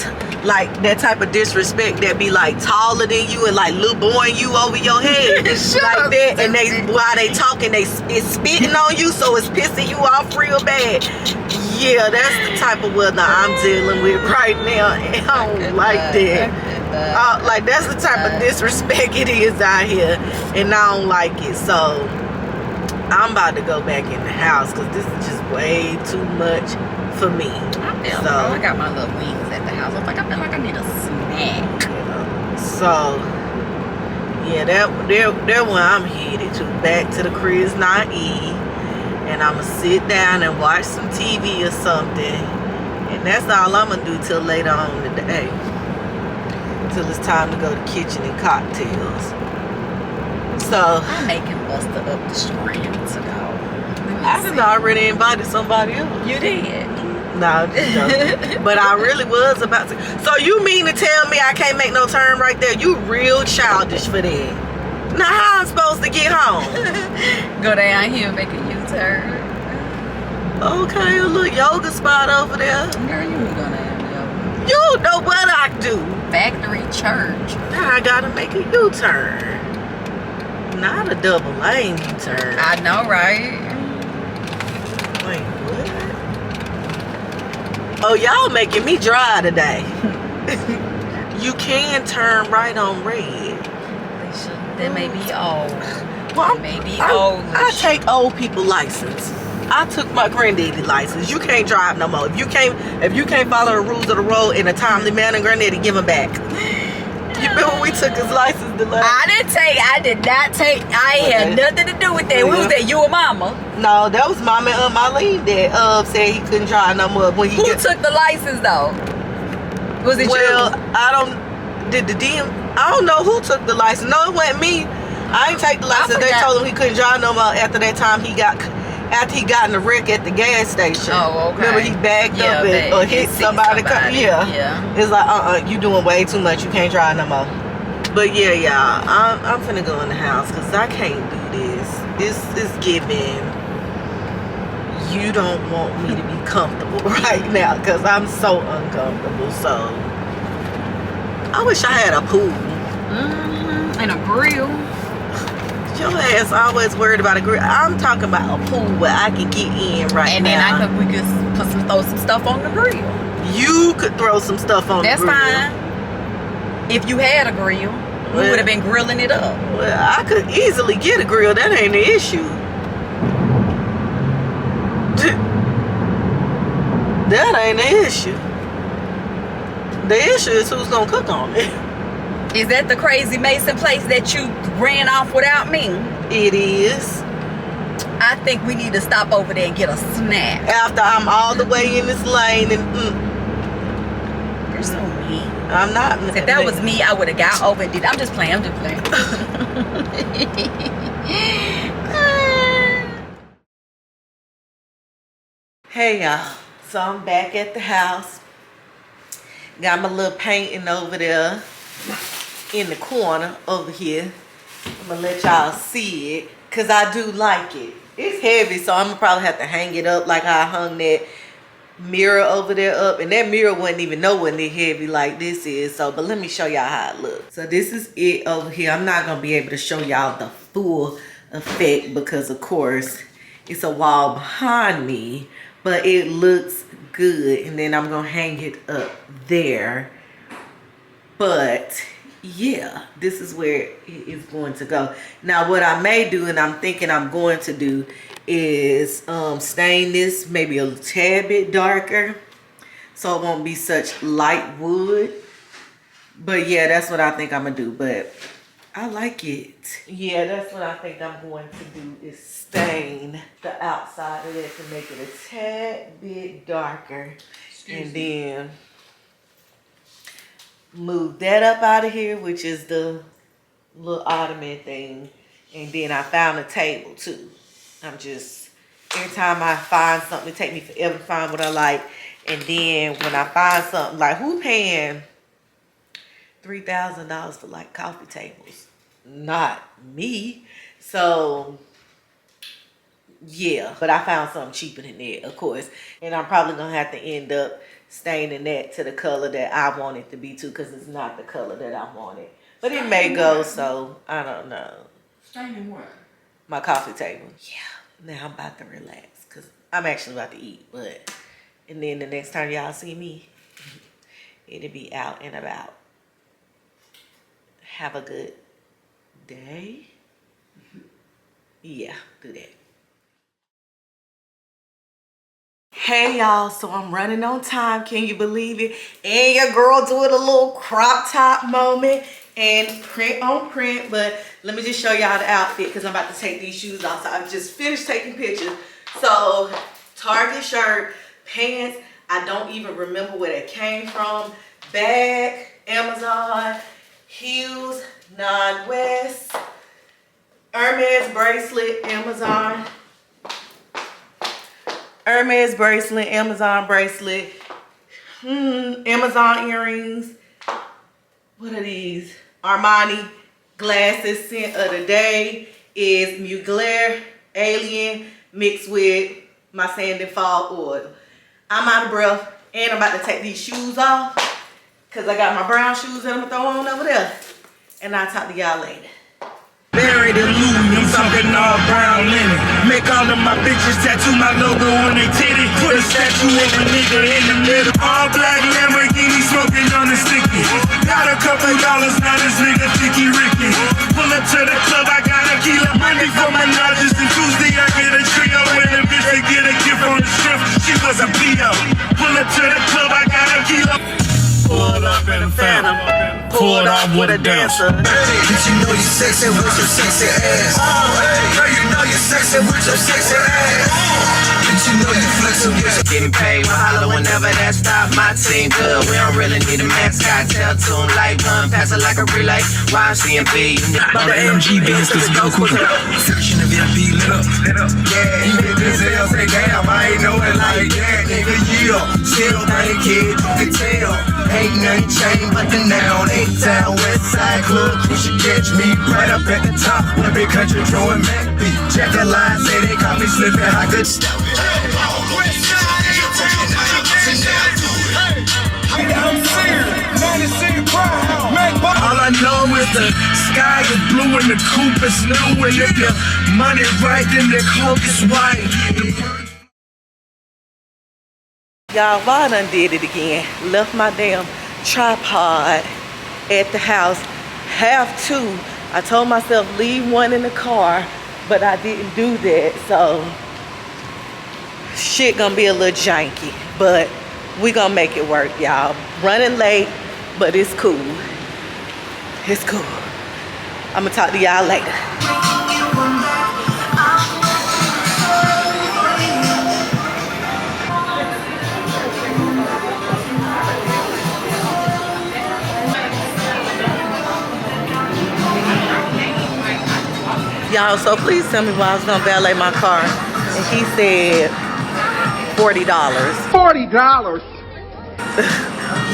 like that type of disrespect that be like taller than you and like little boying you over your head like that, and while they talking, it's spitting on you, so it's pissing you off real bad. Yeah, that's the type of weather I'm dealing with right now, and I don't like that. Like, that's the type of disrespect it is out here, and I don't like it. So I'm about to go back in the house because this is just way too much for me. I got my little wings at the house. I feel like I need a snack. So yeah, Yeah, that where I'm headed to. Back to the crib's not E. And I'ma sit down and watch some TV or something. And that's all I'm gonna do till later on today. Till it's time to go to kitchen and cocktails. So I'm making Buster up the strand to go. I done already invited somebody else. You did. No, just joking. But I really was about to. So you mean to tell me I can't make no turn right there? You real childish for that. Now how I'm supposed to get home? Go down here and make a U-turn. Okay, a little yoga spot over there. Girl, you ain't gonna have yoga. You know what I do. Factory church. Now I gotta make a U-turn. Not a double lane U-turn. I know, right? Wait, what? Oh, y'all making me dry today. You can turn right on red. That may be old. Well, Maybe old. I take old people license. I took my granddaddy license. You can't drive no more. If you can't follow the rules of the road in a timely manner, granddaddy, give him back. You remember when we took his license the last? I did not take. I had nothing to do with that. Who was that? You or Mama? No, that was Mama and Marlene that said he couldn't drive no more when he. Who took the license though? Was it you? Well, I don't know who took the license. No, it wasn't me. I ain't take the license. They told him he couldn't drive no more after that time after he got in a wreck at the gas station. Oh, okay. Remember he backed up or hit somebody. Yeah. It's like, you doing way too much. You can't drive no more. But yeah, y'all, I'm finna go in the house because I can't do this. This is giving. You don't want me to be comfortable right now because I'm so uncomfortable. So I wish I had a pool. And a grill. Your ass always worried about a grill. I'm talking about a pool where I can get in right and now. And then we could throw some stuff on the grill. You could throw some stuff on the grill. That's fine. If you had a grill, we would have been grilling it up. Well, I could easily get a grill. That ain't the issue. That ain't the issue. The issue is who's gonna cook on it. Is that the crazy Mason place that you ran off without me? It is. I think we need to stop over there and get a snack. After I'm all the way in this lane and You're so mean. I'm not. If that was me, I would have got over and did. I'm just playing. Hey y'all. So I'm back at the house. Got my little painting over there in the corner over here. I'm gonna let y'all see it because I do like it. It's heavy, so I'm gonna probably have to hang it up like I hung that mirror over there up, and that mirror wasn't even nowhere near heavy like this is. So but let me show y'all how it looks. So this is it over here. I'm not gonna be able to show y'all the full effect because of course it's a wall behind me, but it looks good. And then I'm gonna hang it up there. But yeah, this is where it is going to go. Now what I may do, and I'm thinking I'm going to do, is stain this maybe a tad bit darker so it won't be such light wood. But yeah, that's what I think I'm gonna do. But I like it. Yeah, that's what I think I'm going to do, is stain the outside of it to make it a tad bit darker. And then move that up out of here, which is the little ottoman thing. And then I found a table too. I'm just, every time I find something, it take me forever to find what I like. And then when I find something, like who paying $3,000 for like coffee tables? Not me. So yeah, but I found something cheaper than that, of course. And I'm probably gonna have to end up staining that to the color that I want it to be too, because it's not the color that I wanted. But it may go, so I don't know. Staining what? My coffee table. Yeah, now I'm about to relax because I'm actually about to eat. But, and then the next time y'all see me, it'll be out and about. Have a good day. Yeah, do that. Hey y'all, so I'm running on time, can you believe it? And your girl doing a little crop top moment. and print on print. But let me just show y'all the outfit because I'm about to take these shoes off. So I've just finished taking pictures. So Target shirt, pants, I don't even remember where they came from. Bag, Amazon, heels, non-West, Hermes bracelet, Amazon. Hermes bracelet, Amazon bracelet, Amazon earrings. What are these? Armani glasses. Scent of the day is Mugler Alien mixed with my Sand and Fall oil. I'm out of breath and I'm about to take these shoes off because I got my brown shoes that I'm gonna throw on over there. And I'll talk to y'all later. Buried in Louis, I'm talking all brown linen. Make all of my bitches tattoo my logo on they titty. Put a statue of a nigga in the middle. All black Lamborghini smoking on the sticky. Got a couple dollars, now this nigga Thicky Ricky. Pull up to the club, I got a kilo money for my nudges. And Tuesday I get a trio with a bitch to get a gift on the strip. She was a P.O. Pull up to the club, I got a kilo. Pulled up in a Phantom. Pulled off with a dancer. Bitch, you know you sexy with your sexy ass. Girl, you know you sexy with your sexy ass. Bitch, you know you flexing with your Getting paid, we'll holler whenever that stop. My team good, we don't really need a mascot. Tell tune like run, pass it like a relay. YMCMB, By the AMG Benz, this go quick. Section of VIP lit up. yeah, you niggas hell say damn, I ain't know it like that. Nigga, yeah, still think kid, you can tell. Ain't nothing changed but the noun. Town West Side Club, you should catch me right up at the top. One big country throwing Mac beat. Check the line, say they caught me slipping. I could stop it. All I know is the sky is blue and the coupe is new. And if your money right, then the cloak is white. Y'all, I done did it again. Left my damn tripod at the house. Have two. I told myself leave one in the car, but I didn't do that. So shit gonna be a little janky, but we gonna make it work, y'all. Running late, but it's cool. It's cool. I'm gonna talk to y'all later. Y'all, so please tell me why I was gonna valet my car. And he said $40. $40?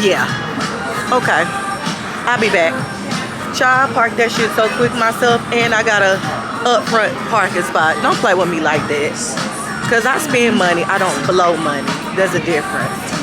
Yeah. Okay. I'll be back. Child, I parked that shit so quick myself, and I got a upfront parking spot. Don't play with me like that. Cause I spend money, I don't blow money. There's a difference.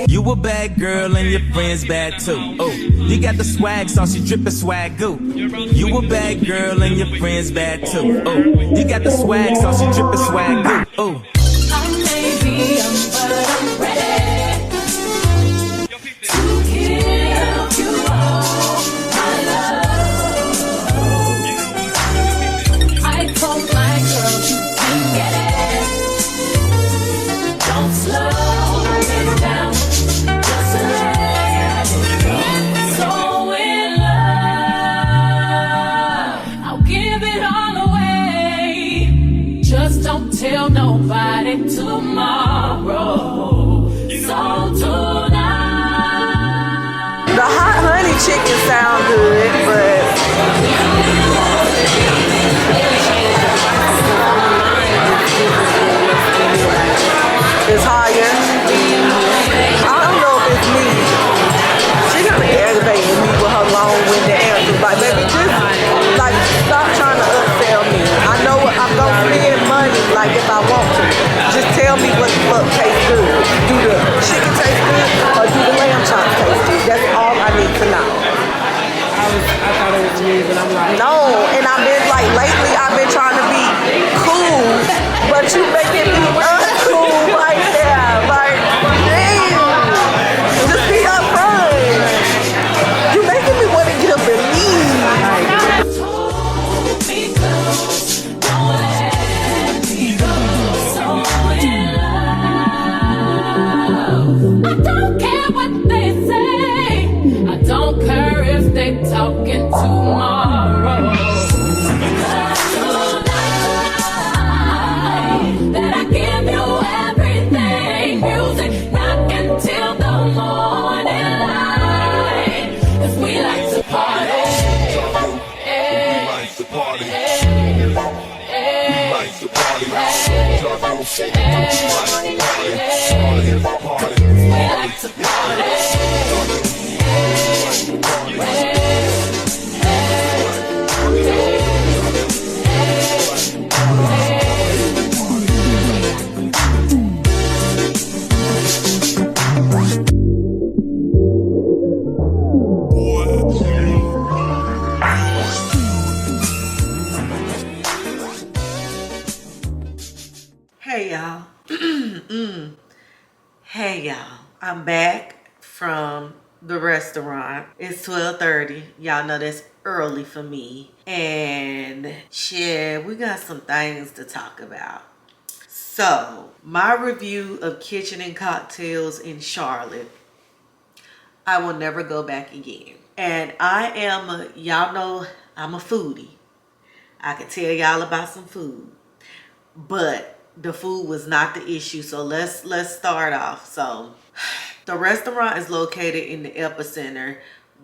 You a bad girl and your friends bad too. Oh, you got the swag sauce, you drippin' swag goo. You a bad girl and your friends bad too. Oh, you got the swag sauce, you drippin' swag goo. Oh. I may be young, but I'm ready to give you all my love. I told my girl you can get it. Don't slow it down, just let it go. So in love, I'll give it all away. Just don't tell nobody tomorrow. So tonight. The hot honey chicken sound good, but it's higher. I don't know if it's me. She kind of aggravating me with her long-winded answers. Like, baby, just like stop trying to upsell me. I know I'm gonna spend money, like if I want to. Just tell me what the fuck tastes good. Do the chicken taste good or do the lamb chops taste good? That's all I need to know. I thought it was me, but I'm like, no, and I've been like lately I've been trying to be cool, but you making me uncool right there. Like, damn. Just be upfront. You making me want to get up and leave. I don't care what they say. I don't care if they talking tomorrow. That I give you everything. Music rockin' till the morning light. 'Cause we like to party. We like to party. We like to party. We like to party. Hey y'all. Hey y'all. I'm back from the restaurant. It's 12:30. Y'all know that's early for me. And yeah, we got some things to talk about. So, my review of Kitchen and Cocktails in Charlotte. I will never go back again. And y'all know I'm a foodie. I can tell y'all about some food. But the food was not the issue. So let's start off. So the restaurant is located in the epicenter,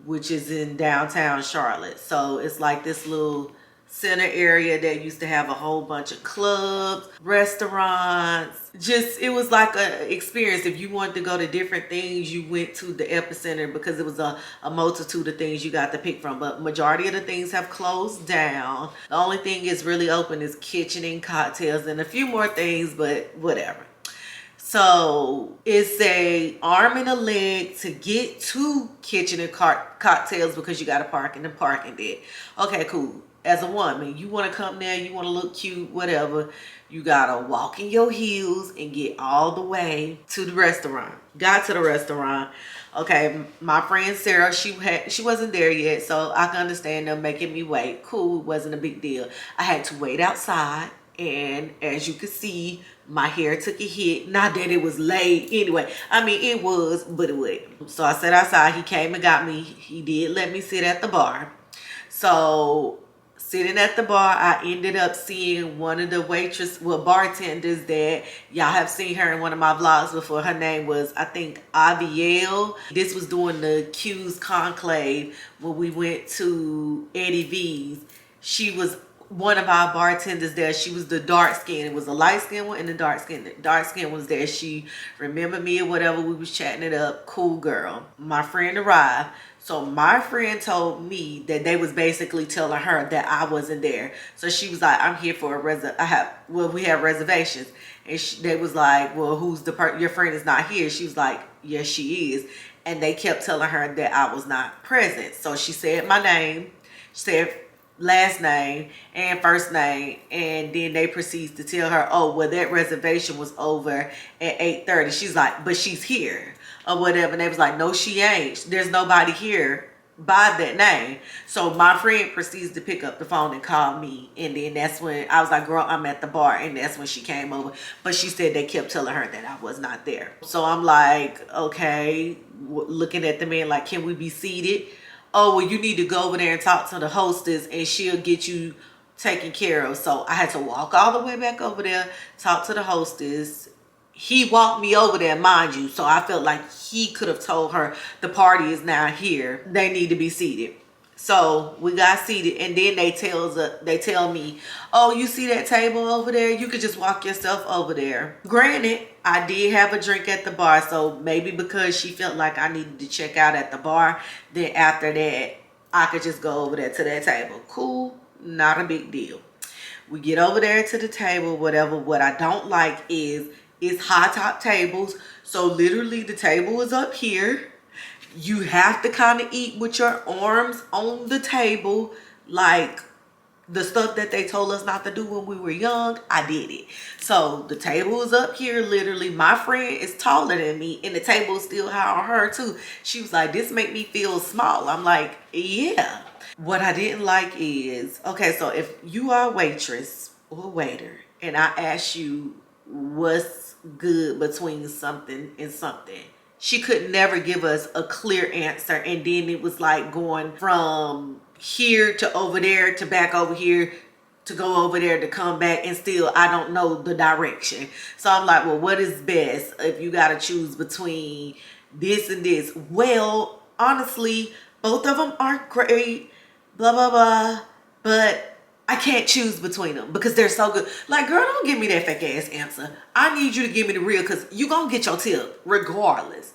which is in downtown Charlotte. So it's like this little center area that used to have a whole bunch of clubs, restaurants. Just, it was like an experience. If you wanted to go to different things, you went to the epicenter because it was a multitude of things you got to pick from. But majority of the things have closed down. The only thing is really open is Kitchen and Cocktails and a few more things, but whatever. So it's a arm and a leg to get to Kitchen and Cocktails because you got to park in the parking deck. Okay, cool. As a woman, you want to come there, you want to look cute, whatever, you gotta walk in your heels and get all the way to the restaurant. Got to the restaurant. Okay, my friend Sarah, she wasn't there yet, so I can understand them making me wait. Cool, wasn't a big deal. I had to wait outside, and as you can see, my hair took a hit. Not that it was late anyway. I mean, it was, but it wasn't. So I sat outside. He came and got me. He did let me sit at the bar. So sitting at the bar, I ended up seeing one of the bartenders that y'all have seen her in one of my vlogs before. Her name was, I think, Avielle. This was during the Q's conclave when we went to Eddie V's. She was one of our bartenders there. She was the dark skin. It was a light skin one and the dark skin. The dark skin was there. She remembered me or whatever. We was chatting it up. Cool girl. My friend arrived. So my friend told me that they was basically telling her that I wasn't there. So she was like, I'm here for we have reservations. And they was like, well, your friend is not here. She was like, yes, she is. And they kept telling her that I was not present. So she said my name, she said last name and first name, and then they proceeds to tell her, oh, well, that reservation was over at 8:30. She's like, but she's here or whatever. And they was like, no, she ain't. There's nobody here by that name. So my friend proceeds to pick up the phone and call me, and then that's when I was like, girl, I'm at the bar, and that's when she came over. But she said they kept telling her that I was not there. So I'm like, okay, looking at the man like, can we be seated? Oh, well, you need to go over there and talk to the hostess and she'll get you taken care of. So I had to walk all the way back over there, talk to the hostess. He walked me over there, mind you. So I felt like he could have told her the party is now here. They need to be seated. So we got seated, and then they tell me, oh, you see that table over there? You could just walk yourself over there. Granted, I did have a drink at the bar, so maybe because she felt like I needed to check out at the bar, then after that, I could just go over there to that table. Cool, not a big deal. We get over there to the table, whatever. What I don't like is it's high top tables. So literally the table is up here. You have to kind of eat with your arms on the table, like the stuff that they told us not to do when we were young. I did it. So the table is up here. Literally, my friend is taller than me, and the table is still high on her too. She was like, "This make me feel small." I'm like, "Yeah." What I didn't like is, okay, so if you are a waitress or waiter, and I ask you what's good between something and something, she could never give us a clear answer. And then it was like going from here to over there to back over here to go over there to come back, and still I don't know the direction. So I'm like, well, what is best if you got to choose between this and this? Well, honestly, both of them are great, blah, blah, blah, but I can't choose between them because they're so good. Like, girl, don't give me that fake ass answer. I need you to give me the real, because you gonna get your tip regardless.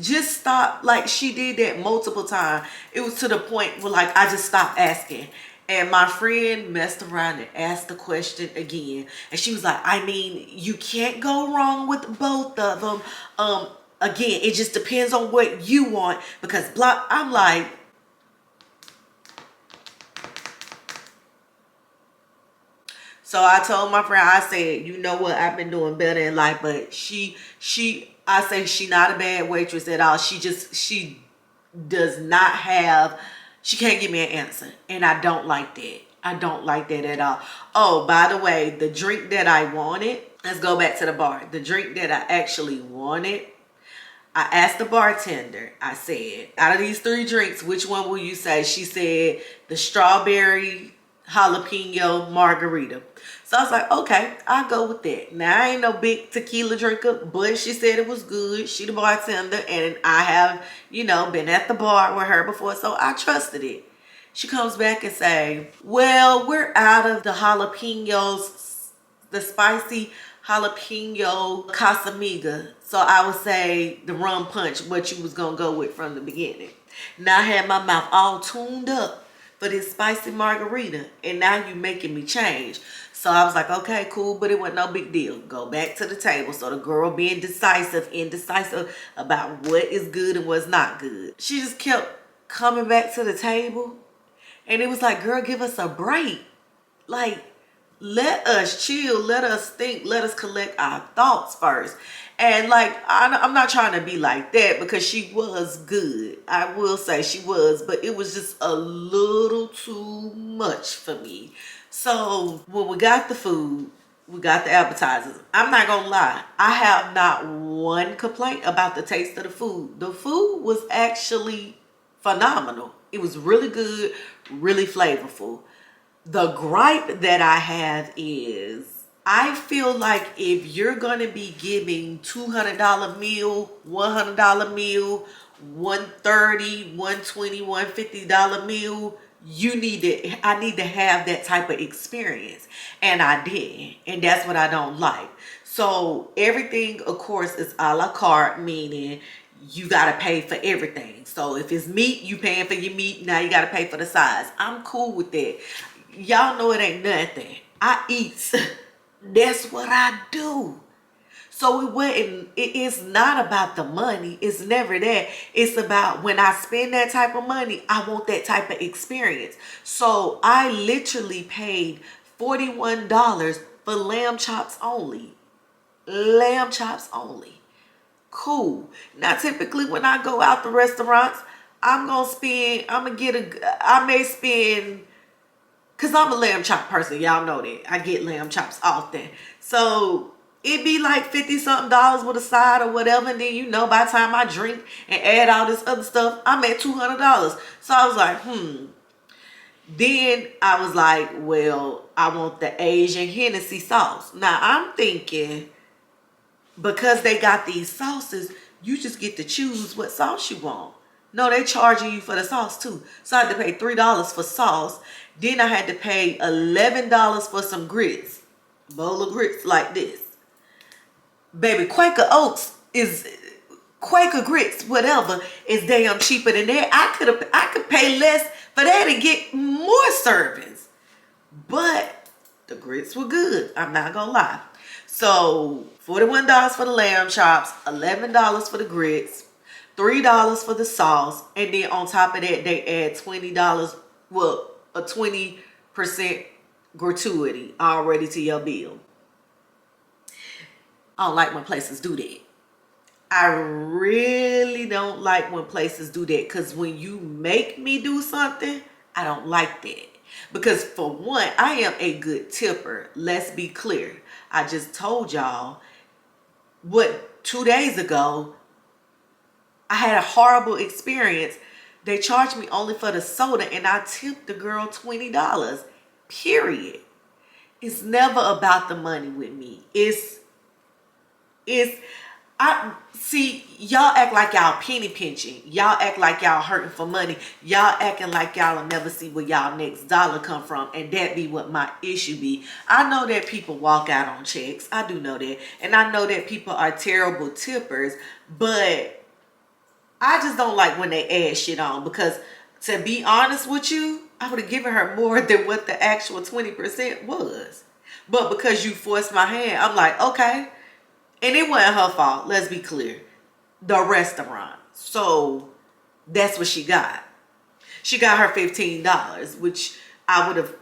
Just stop. Like, she did that multiple times. It was to the point where, like, I just stopped asking. And my friend messed around and asked the question again. And she was like, I mean, you can't go wrong with both of them. Again, it just depends on what you want, because blah. I'm like, so I told my friend, I said, you know what, I've been doing better in life, but I say she not a bad waitress at all. She does not have, she can't give me an answer. And I don't like that. I don't like that at all. Oh, by the way, the drink that I wanted, let's go back to the bar. The drink that I actually wanted, I asked the bartender, I said, out of these 3 drinks, which one will you say? She said the strawberry jalapeno margarita. So I was like, okay, I'll go with that. Now, I ain't no big tequila drinker, but she said it was good. She the bartender, and I have, you know, been at the bar with her before, so I trusted it. She comes back and say, well, we're out of the jalapenos, the spicy jalapeno Casamiga. So I would say the rum punch, what you was going to go with from the beginning. Now I had my mouth all tuned up for this spicy margarita, and now you making me change. So I was like, okay, cool, but it wasn't no big deal. Go back to the table. So the girl being indecisive about what is good and what's not good. She just kept coming back to the table, and it was like, girl, give us a break. Like, let us chill, let us think, let us collect our thoughts first. And like, I'm not trying to be like that, because she was good. I will say she was, but it was just a little too much for me. So when we got the food, we got the appetizers. I'm not gonna lie, I have not one complaint about the taste of the food. The food was actually phenomenal. It was really good, really flavorful. The gripe that I have is, I feel like if you're going to be giving $200 meal, $100 meal, $130, $120, $150 meal, I need to have that type of experience. And I didn't. And that's what I don't like. So everything, of course, is a la carte, meaning you got to pay for everything. So if it's meat, you paying for your meat. Now you got to pay for the sides. I'm cool with that. Y'all know it ain't nothing. I eat. That's what I do. So it is not about the money. It's never that. It's about when I spend that type of money, I want that type of experience. So I literally paid $41 for lamb chops only. Lamb chops only. Cool. Now, typically when I go out to restaurants, I may spend, because I'm a lamb chop person. Y'all know that. I get lamb chops often. So it'd be like $50-something with a side or whatever. And then, you know, by the time I drink and add all this other stuff, I'm at $200. So I was like, Then I was like, well, I want the Asian Hennessy sauce. Now I'm thinking, because they got these sauces, you just get to choose what sauce you want. No, they charging you for the sauce too. So I had to pay $3 for sauce. Then I had to pay $11 for some grits. Bowl of grits like this. Baby, Quaker grits, whatever, is damn cheaper than that. I could pay less for that and get more servings. But The grits were good. I'm not gonna lie. So $41 for the lamb chops, $11 for the grits, $3 for the sauce, and then on top of that they add $20, well, a 20% gratuity already to your bill. I don't like when places do that. I really don't like when places do that, because when you make me do something, I don't like that. Because for one, I am a good tipper. Let's be clear. I just told y'all 2 days ago, I had a horrible experience. They charged me only for the soda and I tipped the girl $20. Period. It's never about the money with me. I see y'all act like y'all penny pinching. Y'all act like y'all hurting for money. Y'all acting like y'all will never see where y'all next dollar come from, and that be what my issue be. I know that people walk out on checks. I do know that, and I know that people are terrible tippers, but I just don't like when they add shit on, because to be honest with you, I would have given her more than what the actual 20% was. But because you forced my hand, I'm like, okay. And it wasn't her fault, let's be clear. The restaurant. So that's what she got. She got her $15, which I would have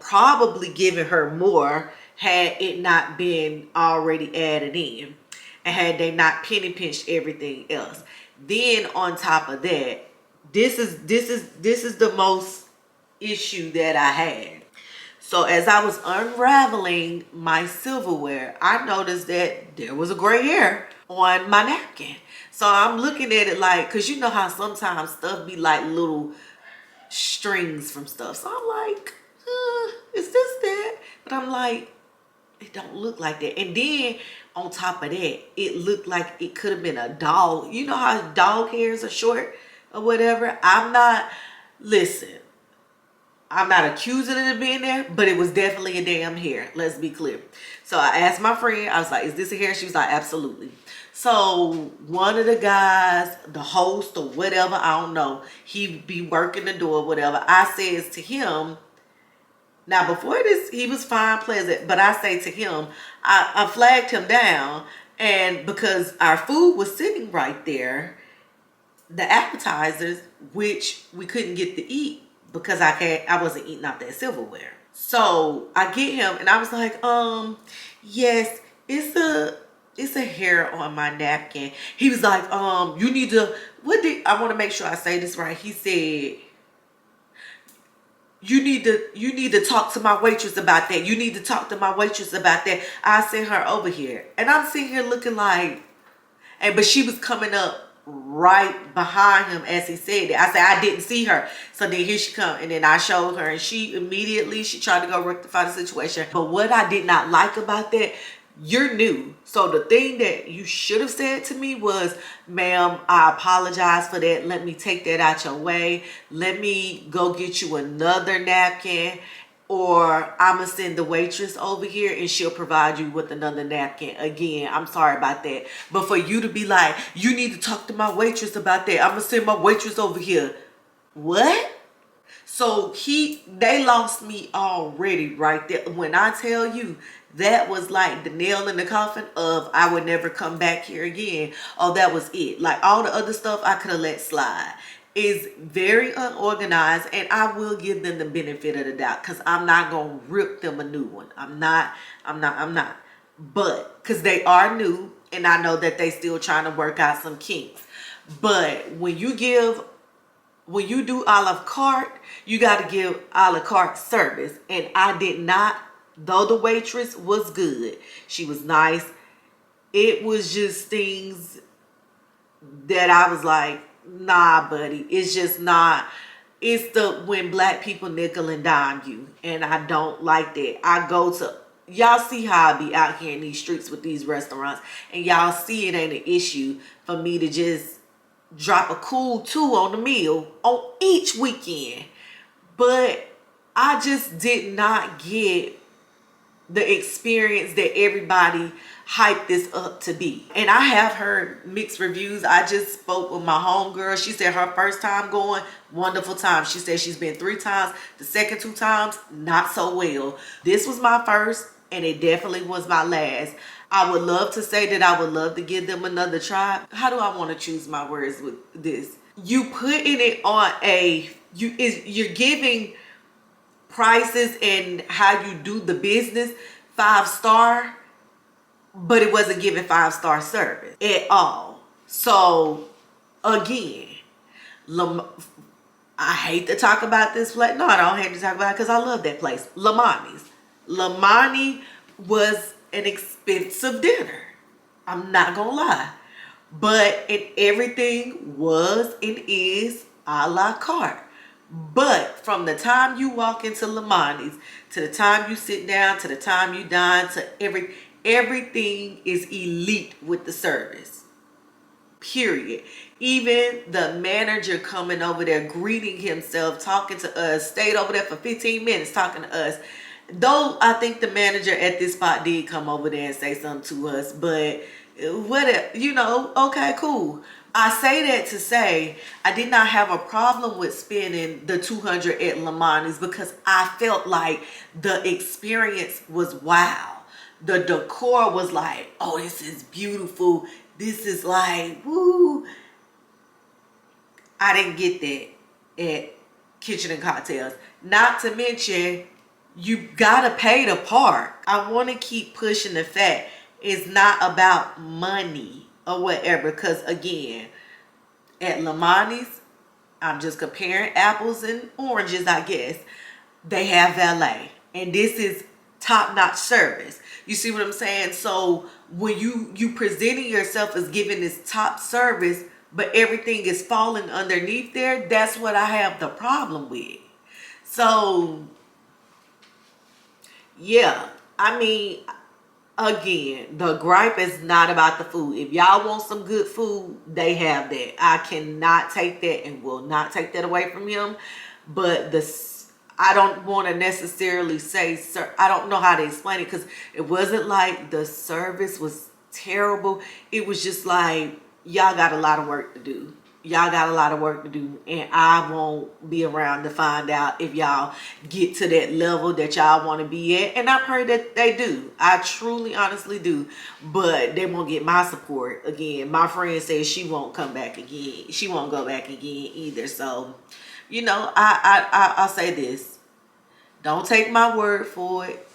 probably given her more had it not been already added in, and had they not penny pinched everything else. Then on top of that, this is the most issue that I had. So as I was unraveling my silverware, I noticed that there was a gray hair on my napkin. So I'm looking at it like, because you know how sometimes stuff be like little strings from stuff. So I'm like, is this that? But I'm like, it don't look like that. And then on top of that, it looked like it could have been a dog. You know how dog hairs are short or whatever? Listen, I'm not accusing it of being there, but it was definitely a damn hair. Let's be clear. So I asked my friend, I was like, is this a hair? She was like, absolutely. So one of the guys, the host or whatever, I don't know, he be working the door, whatever. I says to him, now before this, he was fine, pleasant, but I say to him, I flagged him down, and because our food was sitting right there, the appetizers, which we couldn't get to eat, because I wasn't eating out that silverware. So I get him and I was like, yes, it's a hair on my napkin. He was like, you need to, I want to make sure I say this right. He said, you need to talk to my waitress about that. You need to talk to my waitress about that. I sent her over here. And I'm sitting here looking like, but she was coming up right behind him as he said it. I said, I didn't see her. So then here she come, and then I showed her, and she tried to go rectify the situation. But what I did not like about that, you're new. So the thing that you should have said to me was, ma'am, I apologize for that. Let me take that out your way. Let me go get you another napkin, or I'm going to send the waitress over here and she'll provide you with another napkin. Again, I'm sorry about that. But for you to be like, you need to talk to my waitress about that. I'm going to send my waitress over here. What? So they lost me already right there. When I tell you, that was like the nail in the coffin of I would never come back here again. Oh, that was it. Like all the other stuff I could have let slide. Is very unorganized, and I will give them the benefit of the doubt, because I'm not gonna rip them a new one. I'm not. But because they are new, and I know that they still trying to work out some kinks. But when you do a la carte, you got to give a la carte service, and I did not. Though the waitress was good, she was nice, it was just things that I was like, nah, buddy, it's just not. It's when black people nickel and dime you, and I don't like that. Y'all see how I be out here in these streets with these restaurants, and y'all see it ain't an issue for me to just drop a cool $2 on the meal on each weekend. But I just did not get the experience that everybody hyped this up to be. And I have heard mixed reviews. I just spoke with my homegirl. She said her first time going, wonderful time. She said she's been 3 times. The second 2 times, not so well. This was my first, and it definitely was my last. I would love to say that I would love to give them another try. How do I want to choose my words with this? You putting it on you're giving prices and how you do the business 5-star, but it wasn't giving 5-star service at all. So again, I hate to talk about this place. No, I don't hate to talk about it because I love that place. Lamani's. Lamani was an expensive dinner. I'm not gonna lie. But everything was and is a la carte. But from the time you walk into Lamani's to the time you sit down to the time you dine to everything is elite with the service. Period. Even the manager coming over there, greeting himself, talking to us, stayed over there for 15 minutes talking to us. Though I think the manager at this spot did come over there and say something to us, but whatever, okay, cool. I say that to say I did not have a problem with spending the $200 at Lamani's because I felt like the experience was wow. The decor was like, oh, this is beautiful. This is like, woo. I didn't get that at Kitchen and Cocktails. Not to mention, you gotta pay to park. I want to keep pushing the fact it's not about money or whatever, because again, at Lamani's, I'm just comparing apples and oranges, I guess. They have valet, and this is top-notch service. You see what I'm saying? So when you presenting yourself as giving this top service, but everything is falling underneath there, that's what I have the problem with. So yeah, I mean, again, the gripe is not about the food. If y'all want some good food, they have that. I cannot take that and will not take that away from him. But I don't want to necessarily say, sir, I don't know how to explain it, because it wasn't like the service was terrible. It was just like, y'all got a lot of work to do. Y'all got a lot of work to do, and I won't be around to find out if y'all get to that level that y'all want to be at. And I pray that they do. I truly, honestly do. But they won't get my support. Again, my friend says she won't come back again. She won't go back again either. So, I'll say this. Don't take my word for it.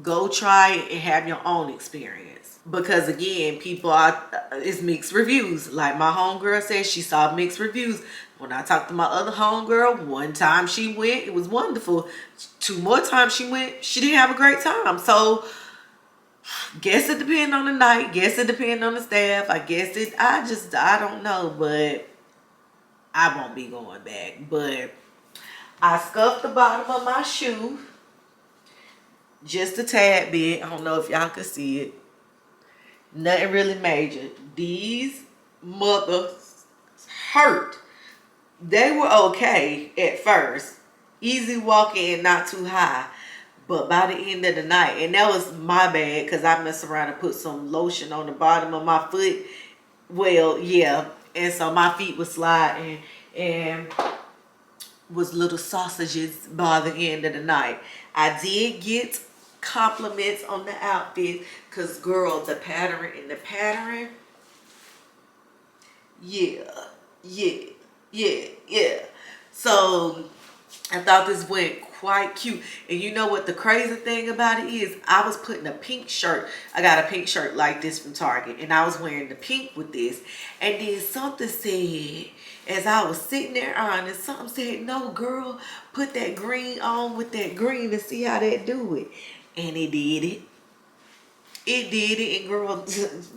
Go try it and have your own experience. Because again, it's mixed reviews. Like my homegirl said, she saw mixed reviews. When I talked to my other homegirl, one time she went, it was wonderful. 2 more times she went, she didn't have a great time. So guess it depends on the night. Guess it depends on the staff. I don't know, but I won't be going back. But I scuffed the bottom of my shoe just a tad bit. I don't know if y'all could see it. Nothing really major. These mothers hurt. They were okay at first. Easy walking, not too high. But by the end of the night, and that was my bad because I messed around and put some lotion on the bottom of my foot. Well, yeah. And so my feet was sliding and was little sausages by the end of the night. I did get compliments on the outfit because, girl, the pattern, yeah. So I thought this went quite cute. And you know what the crazy thing about it is? I was putting a pink shirt. I got a pink shirt like this from Target, and I was wearing the pink with this. And then something said, as I was sitting there on it, something said, no, girl, put that green on with that green and see how that do it. And it did it. It did it. And girl,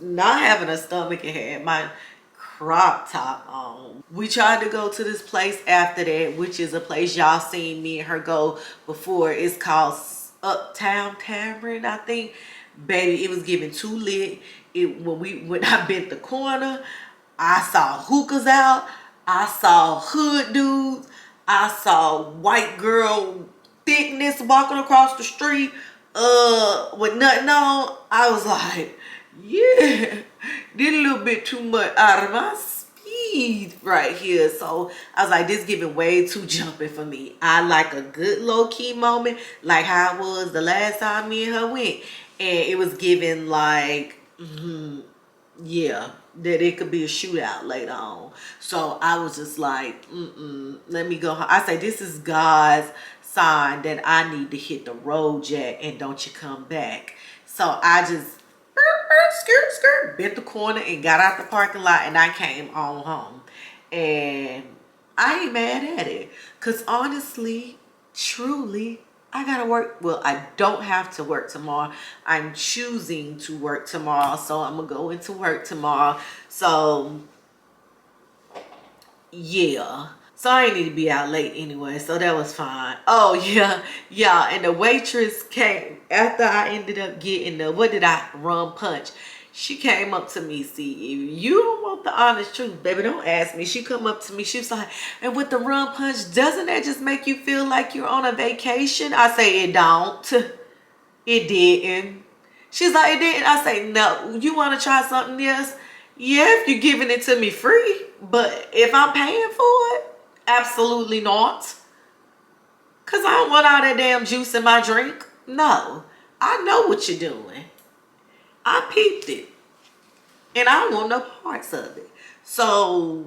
not having a stomach, and had my crop top on. We tried to go to this place after that, which is a place y'all seen me and her go before. It's called Uptown Tavern, I think. Baby, it was giving too lit. When I bent the corner, I saw hookahs out. I saw hood dudes. I saw white girl thickness walking across the street. with nothing on, I was like, yeah, did a little bit too much out of my speed right here. So I was like, this giving way too jumping for me. I like a good low-key moment, like how it was the last time me and her went. And it was giving like, yeah, that it could be a shootout later on. So I was just like, let me go home. I say, this is God's sign that I need to hit the road, Jack, and don't you come back. So I just bent the corner and got out the parking lot, and I came on home. And I ain't mad at it, because honestly, truly, I gotta work. Well, I don't have to work tomorrow. I'm choosing to work tomorrow, so I'm gonna go into work tomorrow. So yeah, so I ain't need to be out late anyway, so that was fine. Oh yeah, and the waitress came after I ended up getting the, what did I, rum punch. She came up to me. See, if you don't want the honest truth, baby, don't ask me. She come up to me. She was like, and with the rum punch, doesn't that just make you feel like you're on a vacation? I say, it don't. It didn't. She's like, it didn't. I say, no. You want to try something else? Yeah, if you're giving it to me free. But if I'm paying for it, absolutely not. Because I don't want all that damn juice in my drink. No. I know what you're doing. I peeped it. And I don't want no parts of it. So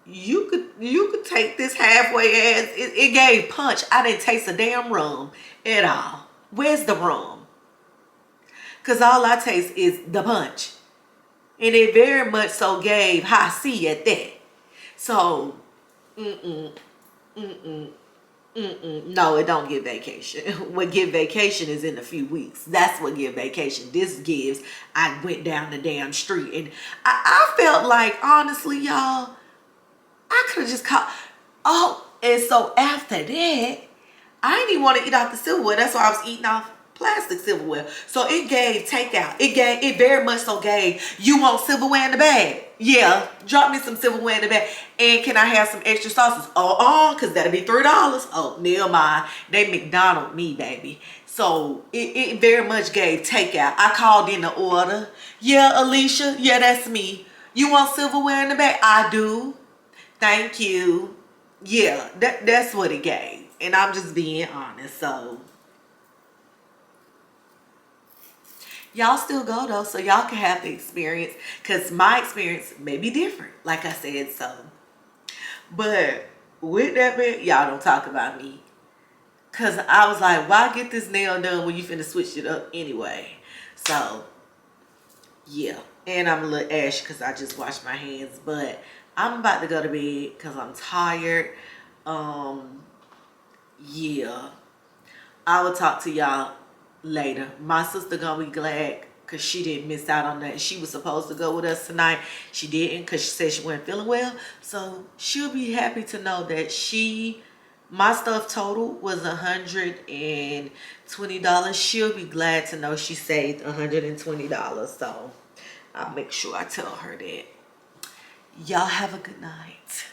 you could take this halfway ass. It gave punch. I didn't taste a damn rum at all. Where's the rum? Because all I taste is the punch. And it very much so gave high C at that. So, no, it don't give vacation. What give vacation is in a few weeks. That's what give vacation. This gives, I went down the damn street. And I felt like, honestly, y'all, I could have just caught. Oh, and so after that, I didn't even want to eat off the silverware. That's why I was eating off plastic silverware. So it gave takeout. It very much so gave, you want silverware in the bag? Yeah, drop me some silverware in the bag. And can I have some extra sauces? Because that'll be $3. Oh, never mind. They McDonald's me, baby. So it very much gave takeout. I called in the order. Yeah, Alicia. Yeah, that's me. You want silverware in the bag? I do. Thank you. Yeah, that's what it gave. And I'm just being honest. So y'all still go though, so y'all can have the experience, because my experience may be different, like I said. So, but with that being, y'all don't talk about me, because I was like, why get this nail done when you finna switch it up anyway? So yeah, and I'm a little ashy because I just washed my hands, but I'm about to go to bed because I'm tired. Yeah, I will talk to y'all later. My sister gonna be glad because she didn't miss out on that. She was supposed to go with us tonight. She didn't because she said she wasn't feeling well. So she'll be happy to know that my stuff total was $120. She'll be glad to know she saved $120. So I'll make sure I tell her that. Y'all have a good night.